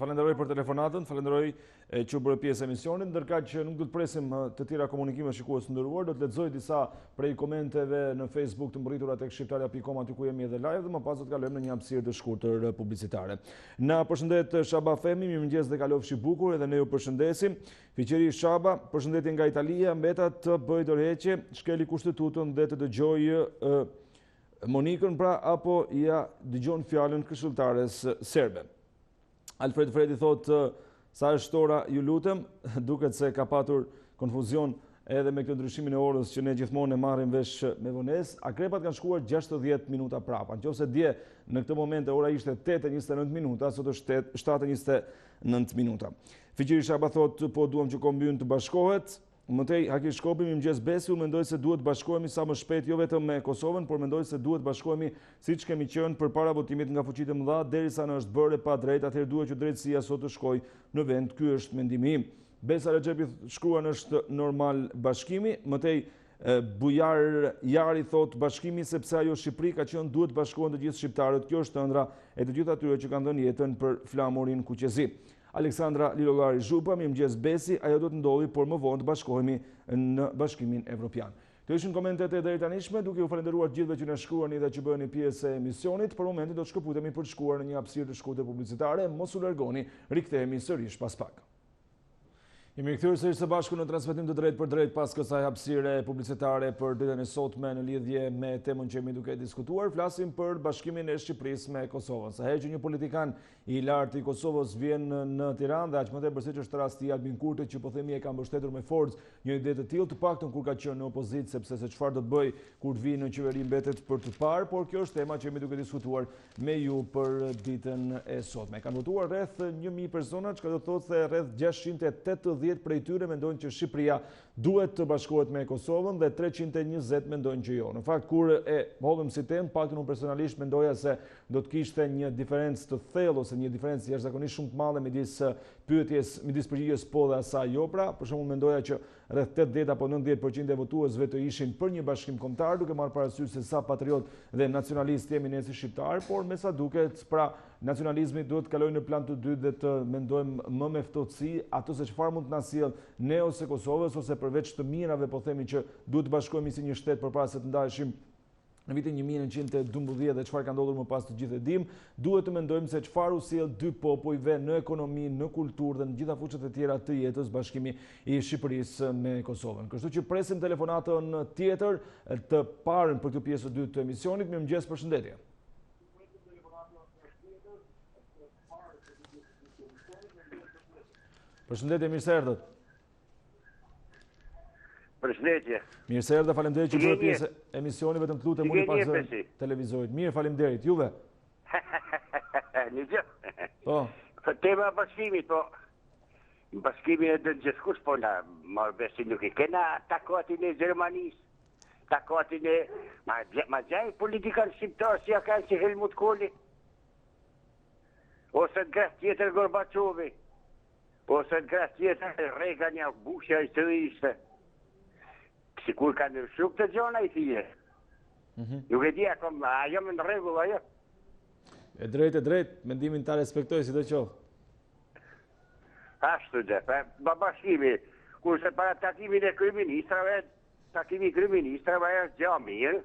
falenderoj për telefonatën, falenderoj që u bërë pjesë e emisionit, ndërka që nuk do të presim të tjera komunikime shikues të ndëruar, do të lexoj disa prej komenteve në Facebook të mbërritura tek shqiptarja.com aty ku jemi edhe live dhe më pas do të kalojmë në një hapësirë të shkurtër publicitare. Na përshëndet Shaba Femi, mirëmëngjes dhe kalofshi bukur, edhe ne ju përshëndesim. Fiqeri Shaba, përshëndetje nga Italia, mbeta të bëj dorëheqje, shkeli kushtetutën dhe të dëgjoj Monikën pra, apo ja dëgjon fjalën këshilltares serbe. Alfred Fredi thot, sa është ora, ju lutem, duket se ka patur konfuzion edhe me këtë ndryshimin e orës që ne gjithmonë e marrim vesh me vonesë. Akrepat kanë shkuar 60 minuta prapa. Nëse dje në këtë moment ora ishte 8:29 minuta, sot është 7:29 minuta. Fiqiri Shaba thot, po duam që kombyn të bashkohet. Mëtej Haki Shkopi, mirëmëngjes Besi, unë mendoj se duhet bashkohemi sa më shpejt, jo vetëm me Kosovën, por mendoj se duhet bashkohemi siç kemi qenë përpara votimit nga fuqitë e mëdha, derisa në është bërë pa drejt, atëherë duhet që drejtësia sot të shkojë në vend. Ky është mendimi im. Besa Rexhepi shkruan është normal bashkimi. Mëtej Bujar Jari thot bashkimi sepse ajo Shqipëri ka qenë duhet bashkohen të gjithë shqiptarët. Kjo është ëndra e të gjithë atyre që kanë dhënë jetën për flamurin kuqezi. Aleksandra Lilolari Zhupa, mirëmëngjes Besi, ajo do të ndodhi, por më vonë të bashkohemi në Bashkimin Evropian. Këto ishin komentet e deri tanishme, duke u falenderuar gjithëve që na shkruani dhe që bëheni pjesë e emisionit. Për momentin do të shkëputemi për të shkuar në një hapësirë të shkurtër publicitare, mos u largoni, rikthehemi sërish pas pak. Jemi rikthyer sërish së bashku në transmetim të drejtë për drejtë pas kësaj hapësire publicitare për ditën e sotme në lidhje me temën që jemi duke diskutuar. Flasim për bashkimin e Shqipërisë me Kosovën. Sa herë që një politikan i lartë i Kosovës vjen në Tiranë dhe aq më tepër siç është rasti i Albin Kurtit që po themi e ka mbështetur me forcë një ide të tillë, të paktën kur ka qenë në opozitë, sepse se çfarë do të bëj kur të vinë në qeveri mbetet për të parë, por kjo është tema që jemi duke diskutuar me ju për ditën e sotme. Kanë votuar rreth 1000 persona, çka do të thotë se rreth 680 prej tyre mendojnë që Shqipëria duhet të bashkohet me Kosovën dhe 320 mendojnë që jo. Në fakt, kur e hodhëm si temë, paktën unë personalisht mendoja se do të kishte një diferencë të thellë ose një diferencë jashtëzakonisht shumë të madhe midis përgjigjes po dhe asaj jo. Pra, për shembull mendoja që rreth 80 apo 90% e votuesve të ishin për një bashkim kombëtar, duke marrë parasysh se sa patriot dhe nacionalist jemi ne si shqiptar, por me sa duket, pra nacionalizmi duhet të kalojë në plan të dytë dhe të mendojmë më me ftohtësi ato se çfarë mund të na sjell ne ose Kosovës, ose përveç të mirave po themi që duhet të bashkohemi si një shtet përpara se të ndaheshim në vitin 1912 dhe çfarë ka ndodhur më pas të gjithë e dim, duhet të mendojmë se çfarë u sjell dy popujve në ekonomi, në kulturë dhe në gjitha fushët e tjera të jetës bashkimi i Shqipërisë me Kosovën. Kështu që presim telefonatën tjetër të parën për këtë pjesë të dytë të emisionit. Mirëmëngjes, përshëndetje. Përshëndetje, mirë se erdhët. Përshëndetje. Mirë se erdhët, faleminderit që bëre pjesë e emisionit, vetëm të lutem uli pas televizorit. Mirë, faleminderit. Juve? Një gjë. Po. Tema bashkimit, po. Bashkimin e dhe gjithkush, po na marrë besi nuk i kena takotin e Gjermanisë, takotin e... Ma gjaj politikan shqiptar si ja kanë që Helmut Kohli, ose të graf tjetër Gorbaçovi, ose të graf tjetër Reagan, ja Bushja i të ishte. Sikur ka në shuk të gjona i thije. Nuk e di akom, a jam në rregull ajo? E drejt, mendimin ta respektoj si të qoftë. Ashtu dhe, bashkimi, kurse para takimin e kryeministrave, takimi i kryeministrave është gjë mirë,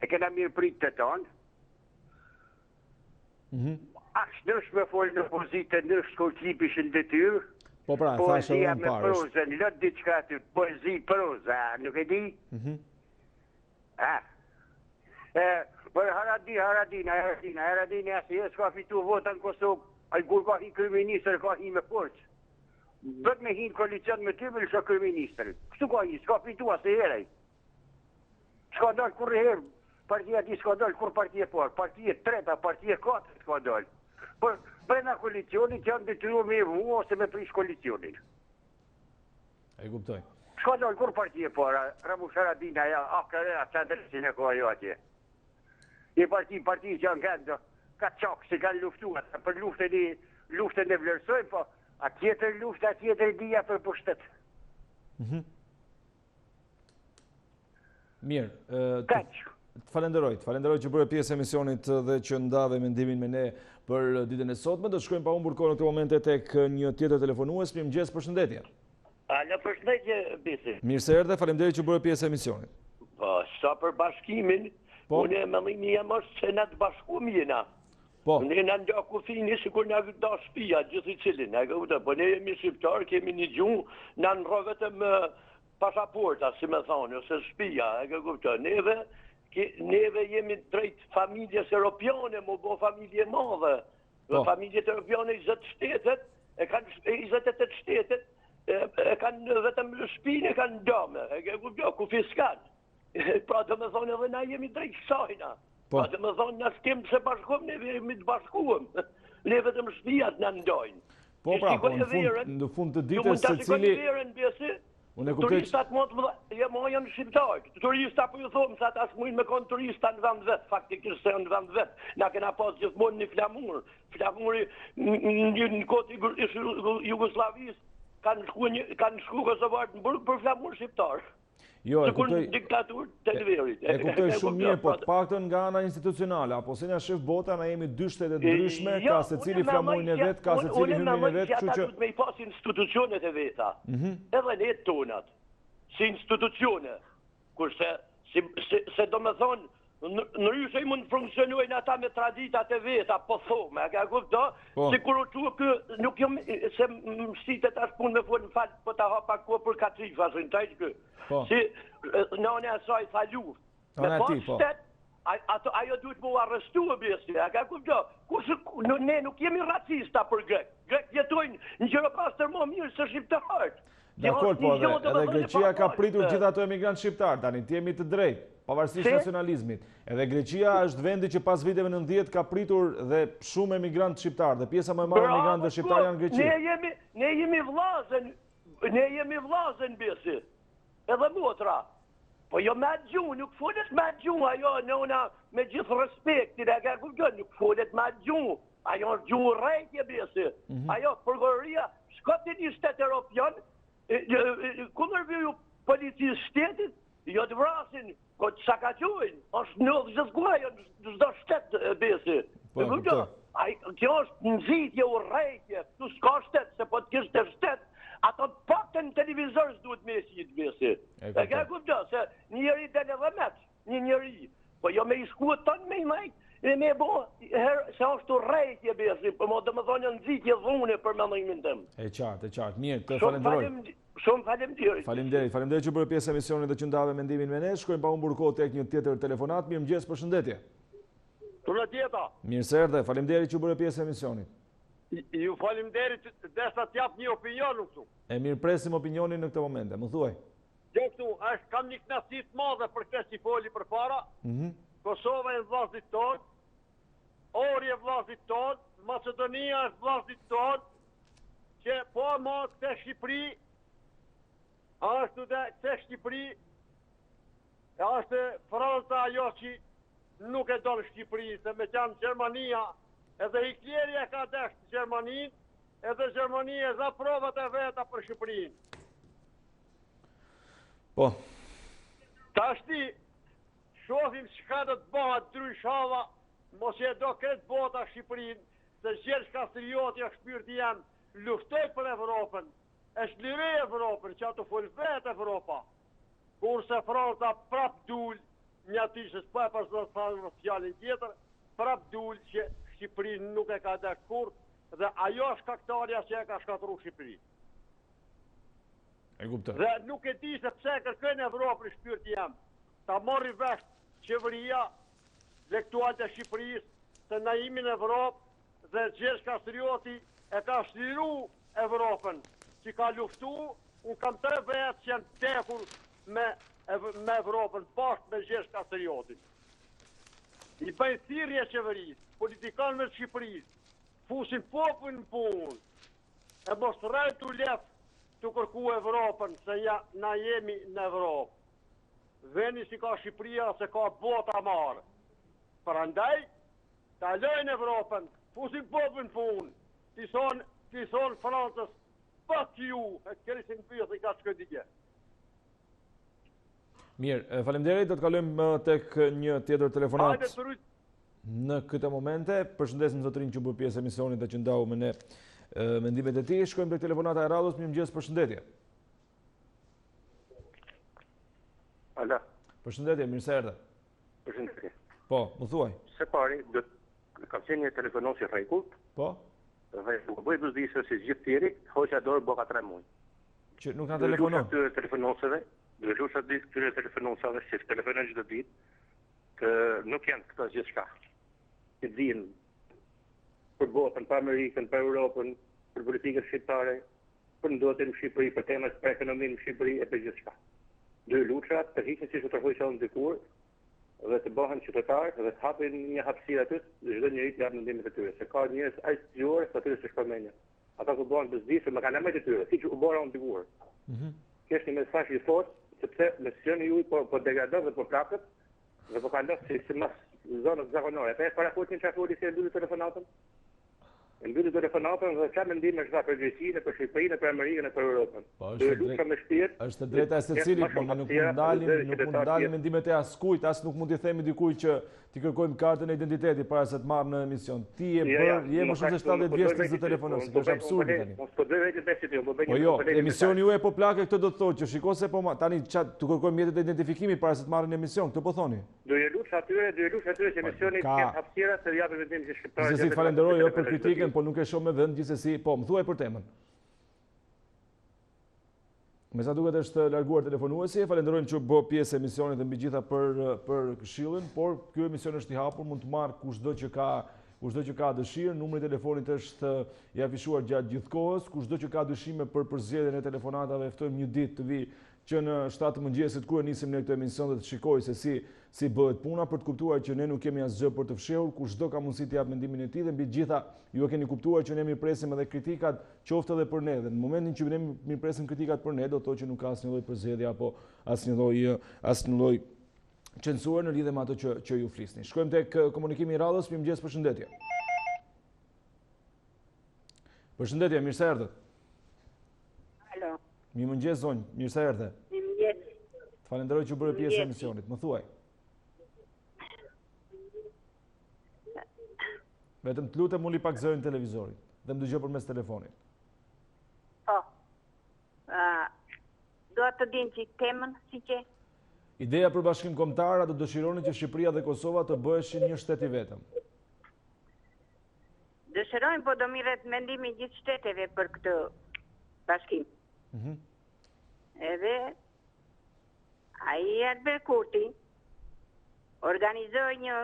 e kena mirë prit të tonë. Ashtë nësh me folë në pozitë, nësh kur qipishën detyrë, po pra, thashë edhe në parë. Poezia me prozën, lëtë diçka të poezi proza, nuk e di? Për Haradini, asë s'ka fitu vota në Kosovë, a i kur ka hi kryeministër, ka hi me forcë. Bët me hi në koalicion me ty, me lësha kryeministër. Kështu ka hi, s'ka fitu asë herë. S'ka dollë kur herë, partia ti s'ka dollë kur partia parë, partia treta, partia katër s'ka dollë. Por brenda koalicionit janë detyruar me vu ose me prish koalicionin. E kuptoj. S'ka dollë kur partia parë, Ramush Haradina, akërera, qadresin e kohë atje. I parti që janë këndo, ka qakë që kanë luftuar, për luftën e vlerësojnë, po a tjetër luftë, a tjetër dhja për pushtet. Mirë, të falenderoj që bërë pjesë emisionit dhe që ndave mendimin me ne për ditën e sotme. Do të shkojmë pa humbur kohë në këtë momente tek një tjetër telefonues. Mirëmëngjes, përshëndetje. Alo, përshëndetje, Bisi. Mirë se erdhe, faleminderit që bërë pjesë emisionit. Po, sa për bashkimin, unë e mëllimi e mos se në të bashkum jena. Po. Ne në nda kufini si kur në da shpia gjithë i cilin. Po ne jemi shqiptar, kemi një gjumë, në në vetëm pasaporta, si me thonë, ose shpia. Neve jemi drejt familjes europiane, mu bo familje madhe. Familjet europiane 20 shtetet, 28 shtetet, e kanë vetëm shpine, e kanë dome, ku fiskat. Pra të me thonë edhe na jemi drejt kësajna. Pra të me thonë në s'kem se bashkuam, ne jemi të bashkuam. Ne vetëm shpijat në ndojnë. Po pra, në fund të ditës se cili... Turistat mund të më janë shqiptarë. Turistat po ju thomë sa ta s'mujnë me konë turista në vend vetë, faktikisht se në vend vetë. Na kena pas gjithmonë një flamur. Flamuri në kotë Jugoslavisë kanë shku Kosovarë në burg për flamur shqiptarë. Jo, e kuptoj shumë mirë, po të paktën nga ana institucionale, apo si nga shef bota, na jemi dy shtetet ndryshme, ka se cili flamurin e vetë, ka se cili hymin e vetë, kështu që... Unë me i pas institucionet e veta, edhe ne tonat, si institucione, kurse se do me thonë, në ryshe i mund funksionojnë ata me traditat e veta, po thome, a ka kupto? Si kur u që kë, nuk jo, se më shtitet ashtë punë me folë në falë, po ta hapa ko për katrifa, së në tajtë kë. Si, në one asaj tha luft. Me pas shtet, ajo duhet mu arrestu e besi, a ka kupto? Ne nuk jemi racista për grek. Grek jetojnë në Gjeropas tërmo mirë se shqiptarët. Dakor, po edhe Greqia ka pritur gjitha ato emigrantë shqiptarë, tani të jemi të drejtë, pavarësisht nacionalizmit. Edhe Greqia është vendi që pas viteve 90 ka pritur dhe shumë emigrantë shqiptarë, dhe pjesa më e madhe emigrantëve shqiptarë janë Greqi. Ne jemi vllazën besi, edhe motra. Po jo me atë gjuhë, nuk folet me atë gjuhë, ajo nëna me gjithë respektin, e ka kupton, nuk folet me atë gjuhë, ajo është gjuhë rejtje besi. Ajo, përgoria, shko të një shtet Europian, ku nërviju policisë shtetit, jo të vrasin, ko të sa ka qujnë, është në gjithë kuaj, në zdo shtet besi. Kjo është nëzitje u rejtje, tu s'ka shtet, se po të kishtë të shtet, ato të pak të në televizor s'duhet me si të besi. E ka kupto, se njëri del edhe meq, njëri, po jo me i shkuët tonë me i majtë, e me bo, se është u rejtje besi, po mo dhe më thonë nëzitje dhune për me nëjmin tëmë. E qartë, mirë, të falenderoj. Shumë falemderit. Falemderit që bërë pjesë emisionit dhe që ndave mendimin me ne. Shkojmë pa unë burko tek një tjetër telefonat. Mirë mëgjes, përshëndetje. Tuna tjeta. Mirë se erdhe, falemderit që bërë pjesë emisionit. Ju falemderit desa t'jap një opinion në këtu. E mirë presim opinionin në këtë momente, më thuaj. Jo këtu, kam një knasit madhe për këtë që i foli për para. Kosova e vllazit tonë, Ori e vllazit tonë, Macedonia e vllazit tonë, që po ma këtë Shqipëri, ashtu dhe këtë Shqipëri, ashtë Franca ajo që nuk e donë Shqipëri, se me qanë Gjermania, edhe Hitleri e ka deshtë Gjermanin, edhe Gjermania e dha provat e veta për Shqipërin. Po. Ta shti, shofim shka do të bëhat ndryshava, mos e do këtë bota Shqipërin, se gjerë shkastrioti e shpyrti janë, luftoj për Evropën, e shlirë Evropën, që ato full vetë Evropa, kurse Franca prap dull, një ati që s'pa e përsdo të thajnë fjallin tjetër, prap dull që Shqipërin nuk e ka dhe kur, dhe ajo është kaktarja që e ka shkatru Shqipërin. Dhe nuk e di se pse kërkën Evropën shpyrti jam, ta morri vesh qeveria lektual të Shqipërisë, se na imi në Evropë dhe Gjergj Kastrioti e ka shliru Evropën, që ka luftu, unë kam 3 vetë që janë tekur me Evropën, bashkë me Gjergj Kastriotin. I bëjnë thirrje qeverisë, politikanëve të Shqipërisë, fusin popullin në punë, e mos rrejt të lefë të kërku Evropën, se na jemi në Evropë. Veni si ka Shqipëria, se ka bota marë. Prandaj, ta lojnë Evropën, fusin popullin në punë, ti thonë Francës, fuck you, e këri si në pyjë, i ka të shkëndike. Mirë, faleminderit, do të kalojmë tek një tjetër telefonat në këtë momente. Përshëndesim zotrin që bërë pjesë emisionit dhe që ndau me ne mendimet e tij. Shkojmë tek telefonata e radhës. Mirëmëngjes, përshëndetje. Alo. Përshëndetje, mirë se erdhe. Përshëndetje. Po, më thuaj. Se pari, kam qenë një telefonon si rregull. Po. Dhe bëj buzdisë si gjithë tjeri, hoqja dorë boka 3 muaj. Që nuk na telefonon. Dhe lusha ditë këtyre telefononsave, që telefonon çdo ditë, që nuk janë këto gjithçka. Që dinë për botën, për Amerikën, për Europën, për politikën shqiptare, për ndodhjen në Shqipëri, për temat për ekonominë në Shqipëri e për gjithçka. Dy luçrat të hiqen siç u tregoi që dikur dhe të bëhen qytetarë dhe të hapin një hapësirë aty, çdo njeri të japë mendimet e tyre. Se ka njerëz aq të djuar se aty s'është përmendje. Ata që bëhen bezdisë më kanë më të tyre, siç u bëra unë dikur. Kështë një mesazh i fortë, sepse misioni juaj po degradon dhe po prapet dhe po kalon si mas zonës zakonore. Ata e parakotin çfarë si e mbyllë telefonatën? E mbyllë telefonatën dhe çfarë mendime është për Greqinë, për Shqipërinë, për Amerikën e për Europën. Është drejta e secilit, por ne nuk mund ndalim mendimet e askujt, as nuk mund t'i themi dikujt që Ti kërkojmë kartën e identitetit para se të marrë në emision. Ti je më shumë se 70 vjeç të telefonosh, kjo është absurd tani. Po jo, emisioni juaj po plake këtë do të thotë që shiko se po tani tu kërkojmë mjetet e identifikimit para se të marrë në emision, këtë po thoni. Do je lush atyre që emisioni ka hapësira se japë vendim që shqiptarët. Gjithsesi falenderoj jo për kritikën, po nuk e shoh me vend gjithsesi. Po, më thuaj për temën. Me sa duket është larguar telefonuesi, falenderojmë që bë pjesë e emisionit e mbi gjitha për këshillin, por ky emision është i hapur, mund të marrë kushdo që ka dëshirë, numri i telefonit është i afishuar gjatë gjithë kohës, kushdo që ka dyshime për përzgjedhjen e telefonatave, ftojmë një ditë të vi që në 7 mëngjesit kur e nisim në këtë emision dhe të shikoj se si bëhet puna për të kuptuar që ne nuk kemi asgjë për të fshehur, kushdo ka mundësi të jap mendimin e tij dhe mbi gjitha ju e keni kuptuar që ne mirpresim edhe kritikat qoftë edhe për ne. Dhe në momentin që ne mirpresim kritikat për ne, do të thotë që nuk ka asnjë lloj përzgjedhje apo asnjë lloj censurë në lidhje me ato që ju flisni. Shkojmë tek komunikimi i radhës. Mirëmëngjes, përshëndetje. Përshëndetje, mirë se erdhët. Alo. Mirëmëngjes zonjë, mirë se erdhe. Mirëmëngjes. Falenderoj që bëre pjesë e emisionit. Më thuaj. Vetëm të lutem uli pak zërin televizorit dhe më dëgjoj përmes telefonit. Po. Do të dinë që temën si që? Ideja për bashkim kombëtar, do dëshironi që Shqipëria dhe Kosova të bëheshin një shtet i vetëm. Dëshirojmë, po do mirret mendimi gjithë shteteve për këtë bashkim. Edhe ai Albert Kurti organizoi një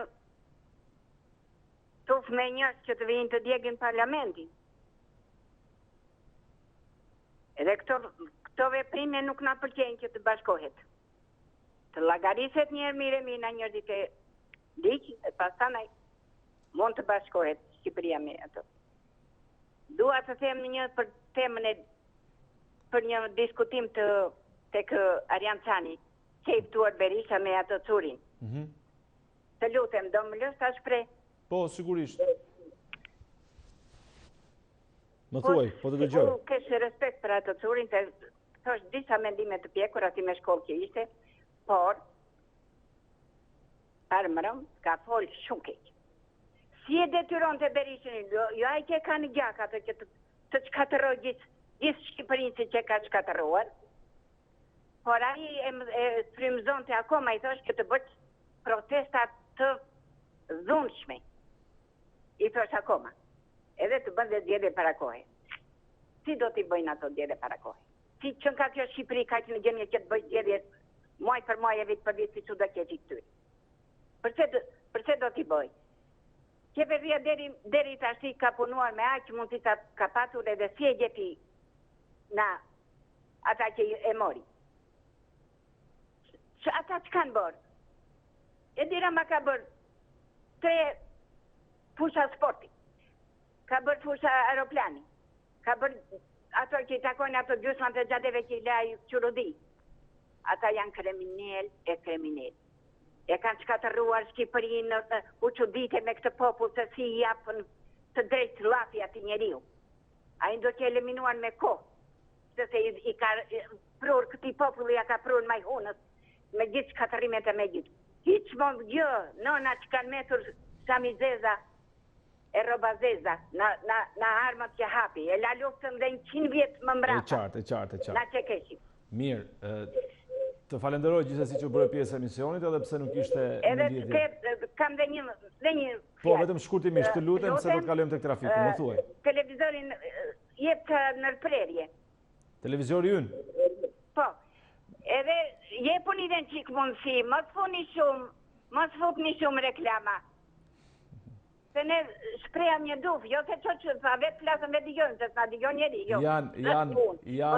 tuf me njerëz që të vinë të djegin parlamentin. Edhe këto veprime nuk na pëlqejnë që të bashkohet. Të llogariset një herë mirë na njerëzit e liq e pastaj mund të bashkohet Shqipëria me ato. Dua të them një për temën për një diskutim tek Arjan Çani, që i ftuar Berisha me ato curin. Të lutem, do më lësh ta shpreh? Po, sigurisht. Më thuaj, po të dëgjoj. Po, kesh respekt për ato curin, të thosh disa mendime të pjekura si me shkollë që ishte, por armërëm ka folë shumë keq. Si e detyron të Berishën, jo ai që ka në gjak ato që të shkatërroj gjithë Shqipërinë si që ka shkatërruar, por ai e frymëzon të akoma i thosh që të bëj protestat të dhunshme. I thosh akoma. Edhe të bënde djede para kohë. Si do t'i bëjnë ato djede para kohë? Si që nga kjo Shqipëri ka që në gjemje që të bëjnë djede muaj për muaj e vit për vit si që do keqi këtyri? Përse do t'i bëjnë? Qeveria deri të ashti ka punuar me aqë mund t'i ka patur edhe si e gjepi na ata që e mori. Që ata që kanë bërë? E dira ma ka bërë 3 fusha sporti, ka bërë fusha aeroplani, ka bërë ato që i takojnë ato gjysmat e gjateve që i laj qurudi. Ata janë kriminel. E kanë shkatërruar Shqipërinë, u çudite me këtë popull se si i japën të drejtë llafi atij njeriu. Ai do të eliminuar me kohë, sepse i ka prur këtij populli, ja ka prur maj hunës me gjithë shkatërrimet e me gjithë. Hiç mund gjë, nona që kanë metur Sami Zeza e Roba Zeza na armat që hapi, e la luftën dhe 100 vjetë më mbrapa. E qartë. Na që keshim. Mirë, të falenderoj gjithsesi që bëre pjesë e emisionit, edhe pse nuk ishte në lidhje. Edhe kam dhe një Po, vetëm shkurtimisht, të lutem se do të kalojmë tek trafiku, më thuaj. Televizorin jep të nërprerje. Televizori ynë? Po, edhe jepun i dhe në qikë mundësi, mos futni shumë reklama. Se ne shprejam një duf, jo se që sa vetë plasën vetë digjon, se sa digjon njeri, jo. O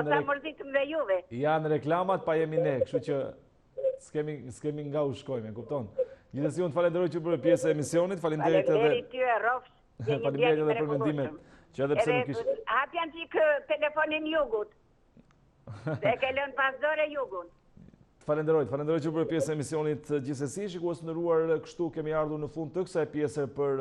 sa mërzitëm dhe juve. Janë reklamat pa jemi ne, kështu që s'kemi nga u shkojme, kupton? Gjithësi unë të falenderoj që bërë pjesë e emisionit, falenderit edhe... Falenderit ty e rofsh, falenderit edhe për mendimet, që edhe pse nuk ishë... Hapjan qikë telefonin jugut, se ke lënë pas dore jugun. Falenderoj që bërë pjesë e emisionit gjithsesi, shikues të nderuar, kështu kemi ardhur në fund të kësaj pjese për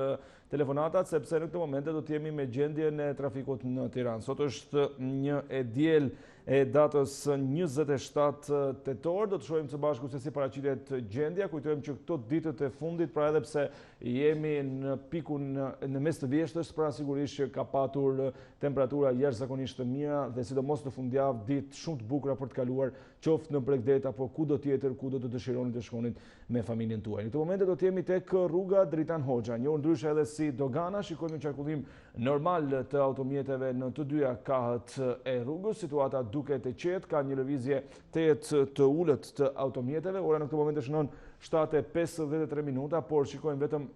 telefonatat, sepse në këtë momente do të jemi me gjendjen e trafikut në Tiranë. Sot është 1 diel e datës 27 tetor. Do të shohim së bashku se si paraqitet gjendja. Kujtojmë që këto ditët e fundit, pra edhe pse jemi në pikun në mes të vjeshtës, pra sigurisht që ka patur temperatura jashtëzakonisht të mira dhe sidomos në fundjavë ditë shumë të bukura për të kaluar, qoftë në Bregdet apo kudo tjetër ku do të dëshironi të shkonit me familjen tuaj. Në këtë momente do të jemi tek rruga Dritan Hoxha, njohur ndryshe edhe si Dogana. Shikojmë një qarkullim normal të automjeteve në të dyja kahët e rrugës. Situata duket e qetë, ka një lëvizje të ulët të automjeteve. Ora në këtë moment shënon 7:53 minuta, por shikojmë vetëm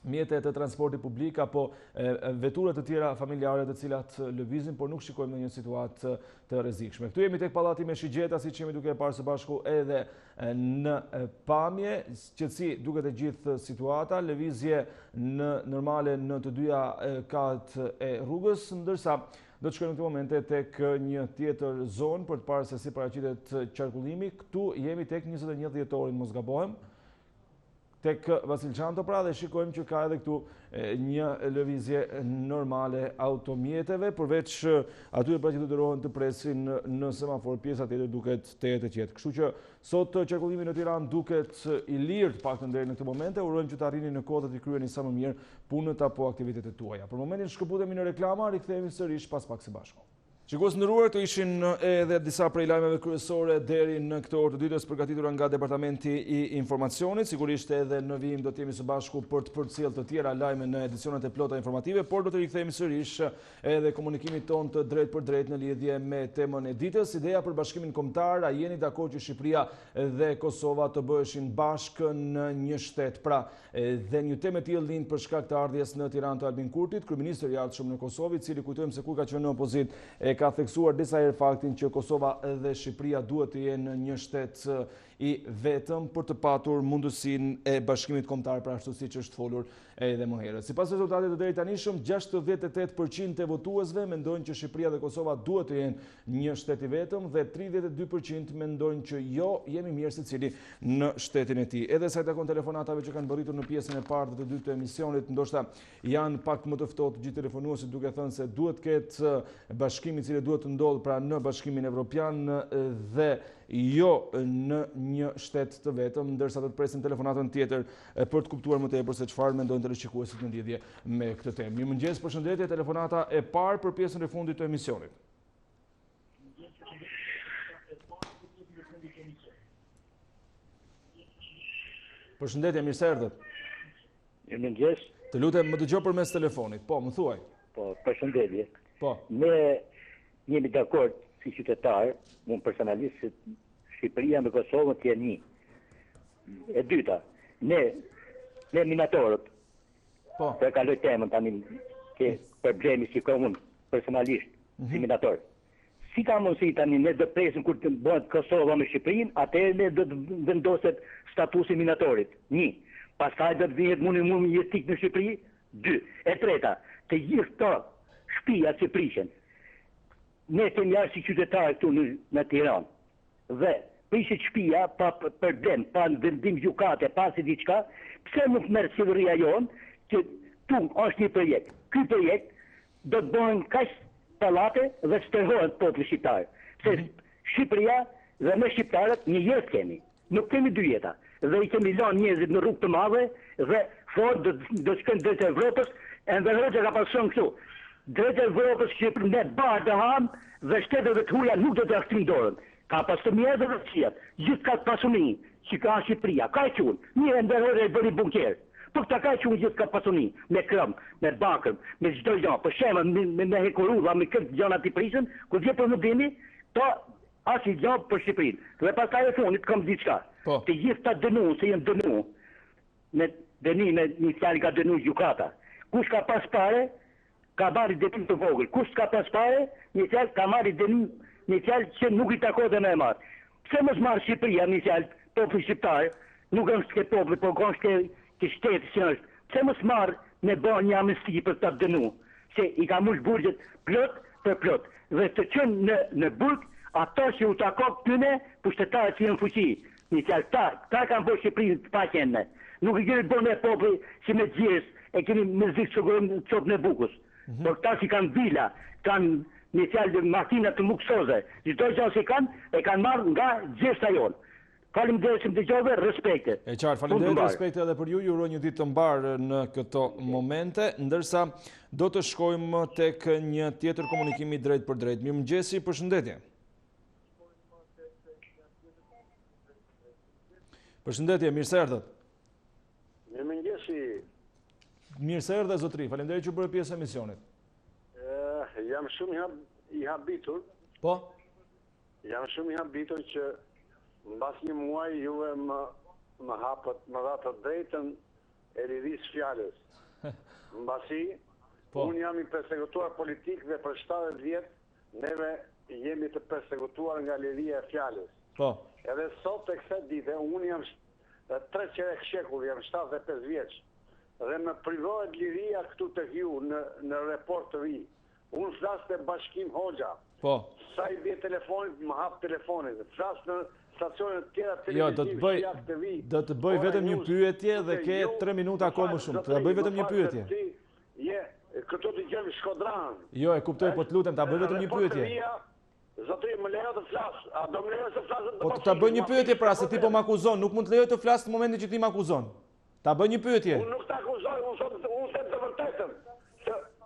mjetet të transportit publik apo veturat të tjera familjare të cilat lëvizin, por nuk shikojmë në një situatë të rrezikshme. Këtu jemi tek pallati me shigjeta, siç jemi duke parë së bashku edhe në pamje. Qetësi duket e gjithë situata, lëvizje normale në të dyja kahët e rrugës, ndërsa do të shkojmë në këtë momente tek një tjetër zonë për të parë se si paraqitet qarkullimi. Këtu jemi tek 21 dhjetorin, mos gabohem, tek Vasil Çanto, pra, dhe shikojmë që ka edhe këtu një lëvizje normale automjeteve, përveç atyre pra që detyrohen të presin në semafor, pjesa tjetër duket të jetë e qetë. Kështu që sot qarkullimi në Tiranë duket i lirë, paktën deri në këtë momente. Urojmë që të arrini në kohë të kryeni sa më mirë punët apo aktivitetet tuaja. Për momentin shkëputemi në reklama, rikthehemi sërish pas pak së bashku. Shikues nderuar, këto ishin edhe disa prej lajmeve kryesore deri në këtë orë të ditës përgatitura nga Departamenti i Informacionit. Sigurisht edhe në vijim do të jemi së bashku për të përcjellë të tjera lajme në edicionet e plota informative, por do të rikthehemi sërish edhe komunikimit ton të drejt për drejt në lidhje me temën e ditës. Ideja për bashkimin kombëtar, a jeni dakord që Shqipëria dhe Kosova të bëheshin bashkë në një shtet? Pra, dhe një temë e tillë lind për shkak të ardhjes në Tiranë të Albin Kurtit, kryeministri i ardhshëm në Kosovë, i cili kujtojmë se kur ka qenë në opozitë ka theksuar disa herë faktin që Kosova dhe Shqipëria duhet të jenë një shtet i vetëm për të patur mundësinë e bashkimit kombëtar, pra ashtu siç është folur edhe më herët. Sipas rezultateve të deri tanishëm, 68% e votuesve mendojnë që Shqipëria dhe Kosova duhet të jenë një shtet i vetëm dhe 32% mendojnë që jo, jemi mirë secili në shtetin e tij. Edhe sa i takon telefonatave që kanë bërritur në pjesën e parë dhe të dytë të emisionit, ndoshta janë pak më të ftohtë gjithë telefonuesit duke thënë se duhet të ketë bashkimi i cili duhet të ndodhë pra në Bashkimin Evropian dhe jo në një shtet të vetëm, ndërsa do të presim telefonatën tjetër për të kuptuar më tepër se çfarë mendojnë teleshikuesit në lidhje me këtë temë. Mirëmëngjes, përshëndetje, telefonata e parë për pjesën e fundit të emisionit. Përshëndetje, mirë se erdhët. Mirëmëngjes. Të lutem, më dëgjoj përmes telefonit. Po, më thuaj. Po, përshëndetje. Po. Ne jemi dakord si qytetar, unë personalisht se Shqipëria me Kosovën të jenë një. E dyta, ne minatorët, për kaloj temën tani ke problemi si komun personalisht, si minator. Si ka mundësi tani ne do presim kur të bëhet Kosova me Shqipërinë, atëherë ne do të vendoset statusi minatorit. 1. Pastaj do të vihet mundi jetik në Shqipëri. 2. E treta, të gjithë këto shtëpia që prishen. Ne kemi jashtë si qytetarë këtu në Tiranë dhe prishet shtëpia pa problem, pa vendim gjykate, pa si diçka, pse nuk merr qeveria jonë që tu është një projekt. Ky projekt do të bëhen kaq pallate dhe stërhohet populli shqiptar. Se Shqipëria dhe me shqiptarët një jetë kemi, nuk kemi dy jeta. Dhe i kemi lënë njerëzit në rrugë të madhe dhe fort do shkojnë drejt Evropës, Enver Hoxha ka pasur këtu. Drejt Evropës që ne barë të hamë dhe shteteve të huja nuk do të ashtim dorën. Ka pasur mjerë dhe rëqijat, gjithë ka pasuni që ka Shqipëria, ka e qunë, një Enver Hoxha e bëri bunkerë. Për këta ka e qunë gjithë ka pasuni, me krëm, me bakëm, me çdo gjë, për shemën, me hekurudha, me këtë gjëna të prisën, kur vje për mëdimi, to as i gjë për Shqipërinë. Dhe pas ka e funit, kam diçka. Të gjithë ta dënu, se jenë dënu, me dëni me një fjali ka dënu gjykata. Kush ka pas pare, ka marrë dënim të vogël. Kush ka pas pare, një fjalë ka marrë dënim, një fjalë që nuk i takon dhe me marrë. Pse mos marrë Shqipëria një fjalë, populli shqiptar, nuk është ke populli, por është ke shteti që është. Pse mos marrë me bën një amnesti për ta dënu, se i ka mush burgjet plot për plot. Dhe të qenë në burg ato që u takon tyne pushtetarët që janë fuqi. Një fjalë ta kanë bërë Shqipërinë të paqen. Nuk i kemi bërë me populli si me gjirës, e kemi me zikë qopë në bukës. Por këta që kanë vila, kanë një fjalë makinat të luksoze. Çdo gjë që e kanë marrë nga gjesta jonë. Faleminderit që më dëgjove, respekte. E qartë, faleminderit, respekte edhe për ju, ju uroj një ditë të mbarë në këto momente, ndërsa do të shkojmë tek një tjetër komunikimi drejt për drejt. Mirëmëngjesi, përshëndetje. Përshëndetje, mirë se erdhët. Mirëmëngjesi. Mirë se erdhët, zotri, faleminderit që bërë pjesë e emisionit. Jam shumë i habitur. Po? Jam shumë i habitur që mbas një muaj juve më dha të drejtën e lirisë fjalës. Mbasi, unë jam i persekutuar politik dhe për 70 vjet, neve jemi të persekutuar nga liria e fjalës. Po. Edhe sot e kësaj dite, unë jam 3 qerek shekull, jam 75 vjeç. Dhe më privohet liria këtu të ju në report të vi. Unë flas të Bashkim Hoxha. Po. Sa i bje telefonit, më hap telefonit. Flas në stacionet tjera jo, do të bëj vetëm një pyetje dhe ke 3 minuta kohë më shumë. Do të bëj vetëm një pyetje. Këto të gjemë Shkodran. Jo, e kuptoj, po të lutem, ta bëj vetëm një pyetje. Zotri, më lejo të flas. A do më lejo të flas? Po ta bëj një pyetje pra se ti po më akuzon, nuk mund të lejoj të flas në momentin që ti më akuzon. Ta bëj një pyetje. Unë nuk të akuzoj, unë them të vërtetën.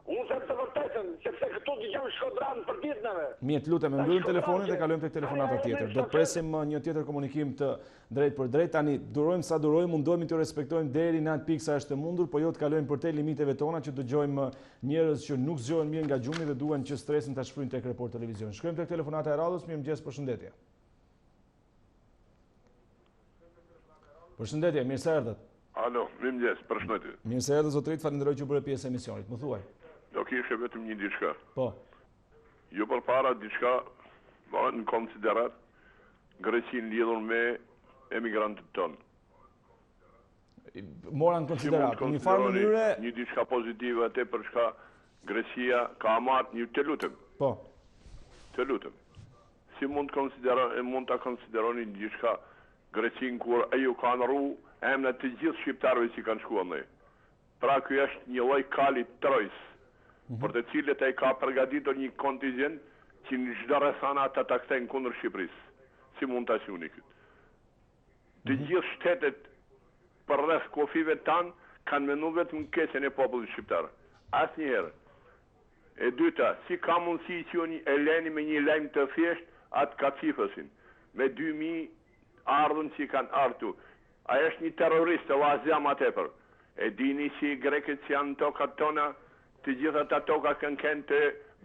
Unë them të vërtetën, sepse këtu të gjemë Shkodran për ditënave. Mirë, të lutem, e mbyllim telefonin dhe kalojmë tek telefonata tjetër. Do të presim një tjetër komunikim të drejt për drejt. Tani durojmë sa durojmë, mundohemi të respektojmë deri në atë pikë sa është e mundur, po jo të kalojmë përtej limiteve tona që dëgjojmë njerëz që nuk zgjohen mirë nga gjumi dhe duan që stresin ta shfryjnë tek Report Televizion. Shkojmë tek telefonata e radhës. Mirëmëngjes, përshëndetje. Përshëndetje, mirë se erdhët. Alo, mirëmëngjes, përshëndetje. Mirë se erdhët, zotrit, falenderoj që bëre pjesë e emisionit. Më thuaj. Do kishe vetëm një diçka. Po. Jo përpara diçka në konsiderat Greqin lidhur me emigrantët tonë. Mora në konsiderat, në një farë mënyre... Një diçka pozitive atë për shka Greqia ka amat një të lutem. Po. Të lutem. Si mund të konsideroni një diçka Greqin kur e ju kanë ru emnat të gjithë shqiptarëve që kanë shkuar ne. Pra kjo është një lloj kali trojs, për të cilët ai ka përgatitur një kontingent që në çdo rrethana ata ta kthejnë kundër Shqipërisë. Si mund ta shihni këtë? Të gjithë shtetet përreth kufive tan kanë menuar vetëm keqen e popullit shqiptar. Asnjëherë. E dyta, si ka mundësi që unë e leni me një lajm të thjesht atë kacifësin, me 2000 ardhën që kanë ardhur. Ai është një terrorist o azjam atëpër. E dini që greket që janë tokat tona, të gjitha ta toka kanë kënë të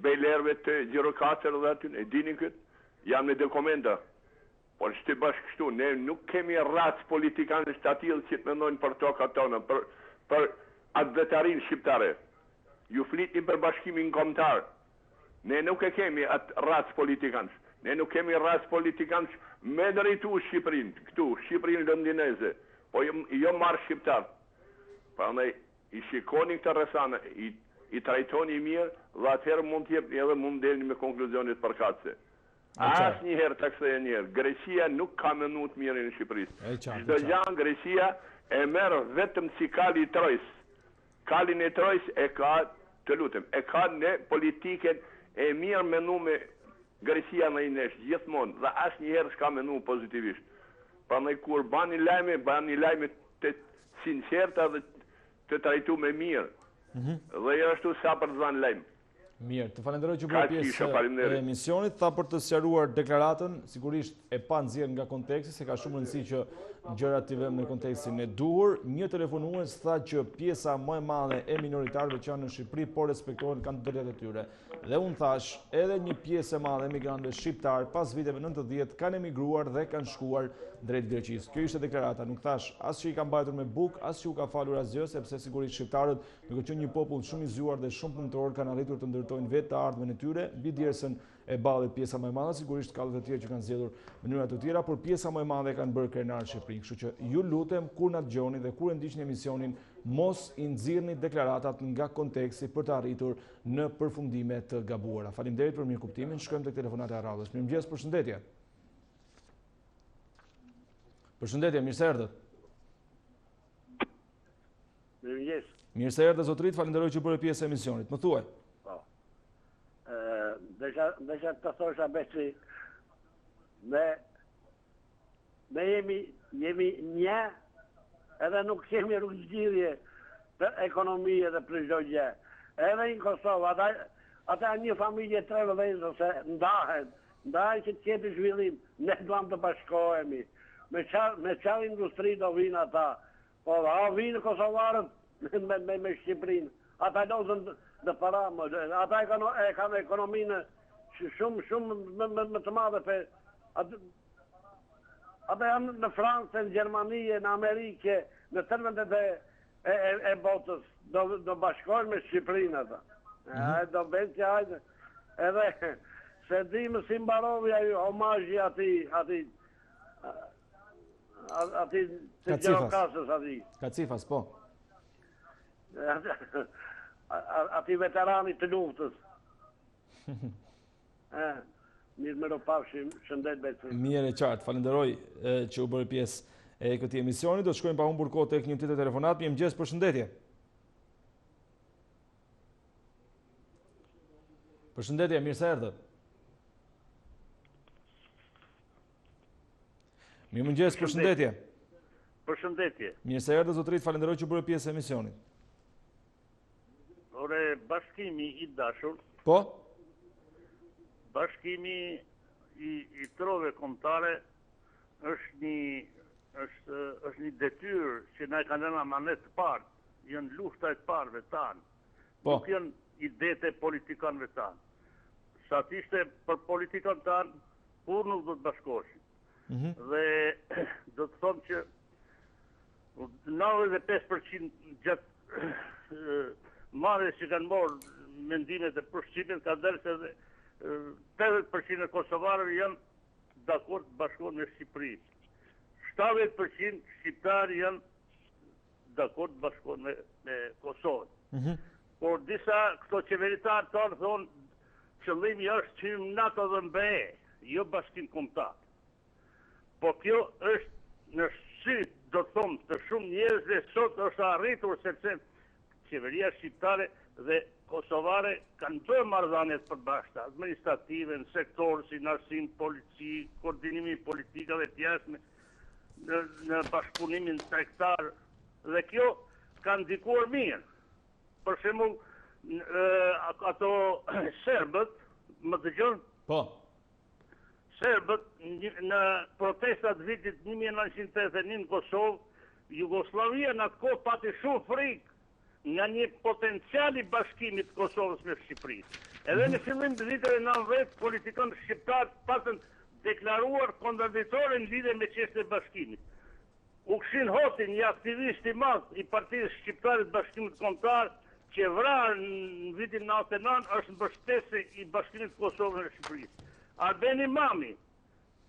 bejlerve të gjirokatër dhe aty, e dini këtë? Janë me dokumenta. Por që të bashkë kështu, ne nuk kemi racë politikanë shtatilë që të mendojnë për tokat tona, për atë vetarinë shqiptare. Ju flitni për bashkimin kombëtar. Ne nuk e kemi atë racë politikanë. Ne nuk kemi racë politikanë me drejtu Shqipërinë, këtu, Shqipërinë lëndineze, po jo marë shqiptarë. Pra ne i shikoni këtë rrethana, i trajtoni mirë dhe atëherë mund t'jepni edhe mund delni me konkluzionit përkatëse. Asnjëherë ta kthejë njerë. Greqia nuk ka menuar mirë në Shqipërisë. Çdo gjë Greqia e merr vetëm si kali i trojs. Kalin e trojs e ka, të lutem, e ka në politikën e mirë menuar Greqia në nesh gjithmonë dhe asnjëherë s'ka menuar pozitivisht. Prandaj kur bani lajme të sinqerta dhe të trajtu me mirë. Dhe jo ashtu sa për të dhënë lajm. Mirë, të falenderoj që bëri pjesë e emisionit, tha për të sqaruar deklaratën, sigurisht e pa nxjerrë nga konteksti, se ka shumë rëndësi që gjërat t'i vëmë në kontekstin e duhur. Një telefonues tha që pjesa më e madhe e minoritarëve që janë në Shqipëri po respektohen, kanë të drejtat e tyre. Dhe unë thash, edhe një pjesë e madhe e emigrantëve shqiptar pas viteve 90 kanë emigruar dhe kanë shkuar drejt Greqisë. Kjo ishte deklarata, nuk thash as që i ka mbajtur me buk, as që u ka falur asgjë, sepse sigurisht shqiptarët, duke qenë një popull shumë i zgjuar dhe shumë punëtor, kanë arritur të ndërtojnë vetë të ardhmen e tyre, mbi djersën e ballit pjesa më e madhe, sigurisht ka të tjerë që kanë zgjedhur mënyra të tjera, por pjesa më e madhe kanë bërë krenar Shqipërinë. Kështu që ju lutem kur na dëgjoni dhe kur e ndiqni emisionin, mos i nxirrni deklaratat nga konteksti për të arritur në përfundime të gabuara. Faleminderit për mirëkuptimin. Shkojmë tek telefonata e radhës. Mirëmëngjes, përshëndetje. Përshëndetje, mirë se erdhët. Mirëmëngjes. Mirë se erdhët zotrit, falenderoj që bëre pjesë e emisionit. Më thuaj. Desha të thosha besi, ne jemi një, edhe nuk kemi rrugëzgjidhje për ekonomie dhe për çdo gjë. Edhe në Kosovë, ata një familje 3 vëllezër ose ndahen që të ketë zhvillim, ne duam të bashkohemi. Me çfarë industri do vinë ata? Po, vinë kosovarët me Shqipërinë. Ata lozën dhe para, ata e kanë ekonominë shumë më të madhe. Ata janë në Francë, në Gjermani, në Amerikë, në tërë vendet e botës. Do bashkohen me Shqipërinë ata. Do bëjnë që hajde. Edhe se dimë si mbarovi ajo omazhi ati të Gjirokastës ati. Kacifas, po. Ati veterani të luftës. Mirë më ropafshim, shëndet besim. Mirë e qartë, falenderoj që u bërë pjesë e këtij emisioni. Do të shkojmë pa humbur kohë tek një tjetër telefonat. Mirëmëngjes, përshëndetje. Përshëndetje, mirë se erdhët. Mirëmëngjes, përshëndetje. Përshëndetje. Mirë se erdhët, zotërit, falenderoj që u bërë pjesë e emisionit. Ore, bashkimi i dashur. Po? Bashkimi i trove kombëtare është një detyrë që na kanë dhënë amanet të parë, janë lufta e parëve tanë. Po. Nuk janë idetë e politikanëve tanë. Sa të ishte për politikanët tanë, kur nuk do të bashkoheshin. Dhe do të thonë që 95% gjatë marrjes që kanë marrë mendimet e përshqipjen ka dërë se 80% e kosovarëve janë dakord të bashkohen me Shqipërinë. 70% shqiptarë janë dakord të bashkohen me Kosovën. Por disa këto qeveritarë tonë thonë qëllimi është që në NATO dhe në BE, jo bashkim kombëtar. Po kjo është në syt, do të thonë, të shumë njerëzve sot është arritur sepse qeveria shqiptare dhe kosovare kanë bërë marrëdhëniet përbashkëta, administrative, në sektor si narsim, polici, koordinimi politikave të jashtme, në bashkëpunimin tregtar, dhe kjo ka ndikuar mirë. Për shembull, ato serbët, më dëgjon? Po. Serbët në protestat vitit 1981 në Kosovë, Jugoslavia në atë kohë pati shumë frikë nga një potencial i bashkimit të Kosovës me Shqipërinë. Edhe në fillim të viteve 90, politikanë shqiptarë patën deklaruar kontraditore në lidhje me çështjen e bashkimit. Ukshin Hoti, një aktivist i madh i Partisë Shqiptare të Bashkimit Kombëtar, që vrarë në vitin 99, është mbështetësi i bashkimit të Kosovës me Shqipërinë. Albeni Mami,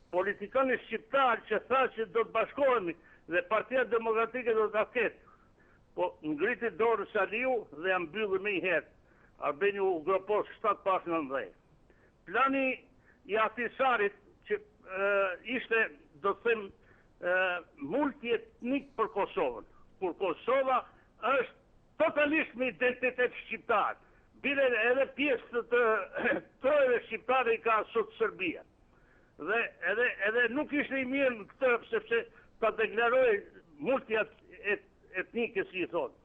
politikani shqiptar që tha që do të bashkohemi dhe Partia Demokratike do ta ketë, po ngriti dorë Saliu dhe ja mbylli më i herë. Albeni u gropos 7 pas 19. Plani i Ahtisarit që ishte, do të them, multietnik për Kosovën, kur Kosova është totalisht me identitet shqiptar. Bile edhe pjesë të trojeve shqiptare i ka sot Serbia. Dhe edhe nuk ishte i mirë në këtë, sepse ta deklaroj multietnike, si i thonë.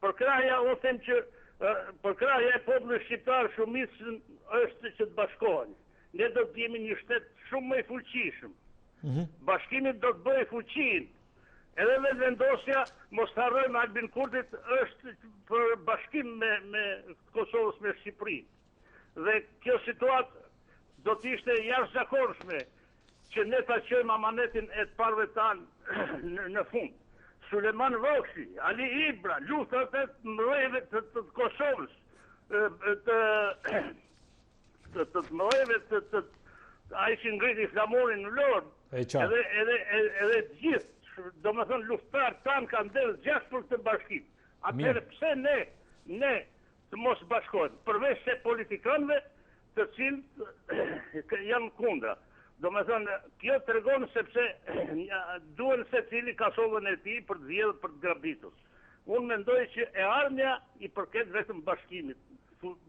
Për kraja, o them që për kraja e popullit shqiptar shumicën është që të bashkohen. Ne do të jemi një shtet shumë më i fuqishëm. Bashkimit do të bëjë fuqinë. Edhe me vendosja, mos harrojmë Albin Kurtit, është për bashkim me Kosovës me Shqipërinë. Dhe kjo situatë do të ishte jashtëzakonshme që ne ta qojmë amanetin e të parëve tanë në fund. Suleman Rokshi, Ali Ibra, luftat e të mëdhejve të Kosovës, të mëdhejve të ai që ngriti flamurin në Lorë, edhe gjithë, do më thënë luftar tanë kanë delë gjashtë për këtë bashkim. Atëherë pse ne të mos bashkojmë, përveç se politikanëve të cilët janë kundra. Do më thënë, kjo të regonë sepse duen se cili ka sovën e ti për të vjedhë për të grabitur. Unë mendoj që e ardhmja i përket vetëm bashkimit.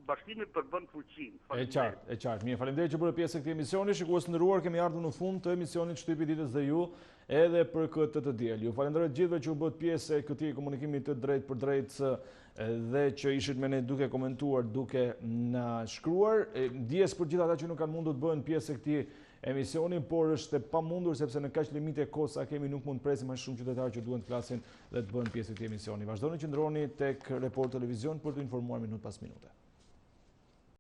bashkimi përbën fuqinë. E qartë. Mirë, faleminderit që bërë pjesë e këtij emisioni. Shikues të nderuar, kemi ardhur në fund të emisionit Shtypi ditës dhe ju edhe për këtë të diel. Ju falenderoj gjithëve që u bët pjesë e këtij komunikimi të drejtë për drejtë dhe që ishit me ne duke komentuar, duke na shkruar. Dijes për gjithë ata që nuk kanë mundur të bëhen pjesë e këtij emisioni, por është e pamundur sepse në kaq limite kohë sa kemi nuk mund të presim aq shumë qytetarë që duhen të flasin dhe të bëhen pjesë e këtij emisioni. Vazhdoni që ndroni tek Report Televizion për të informuar minut pas minute.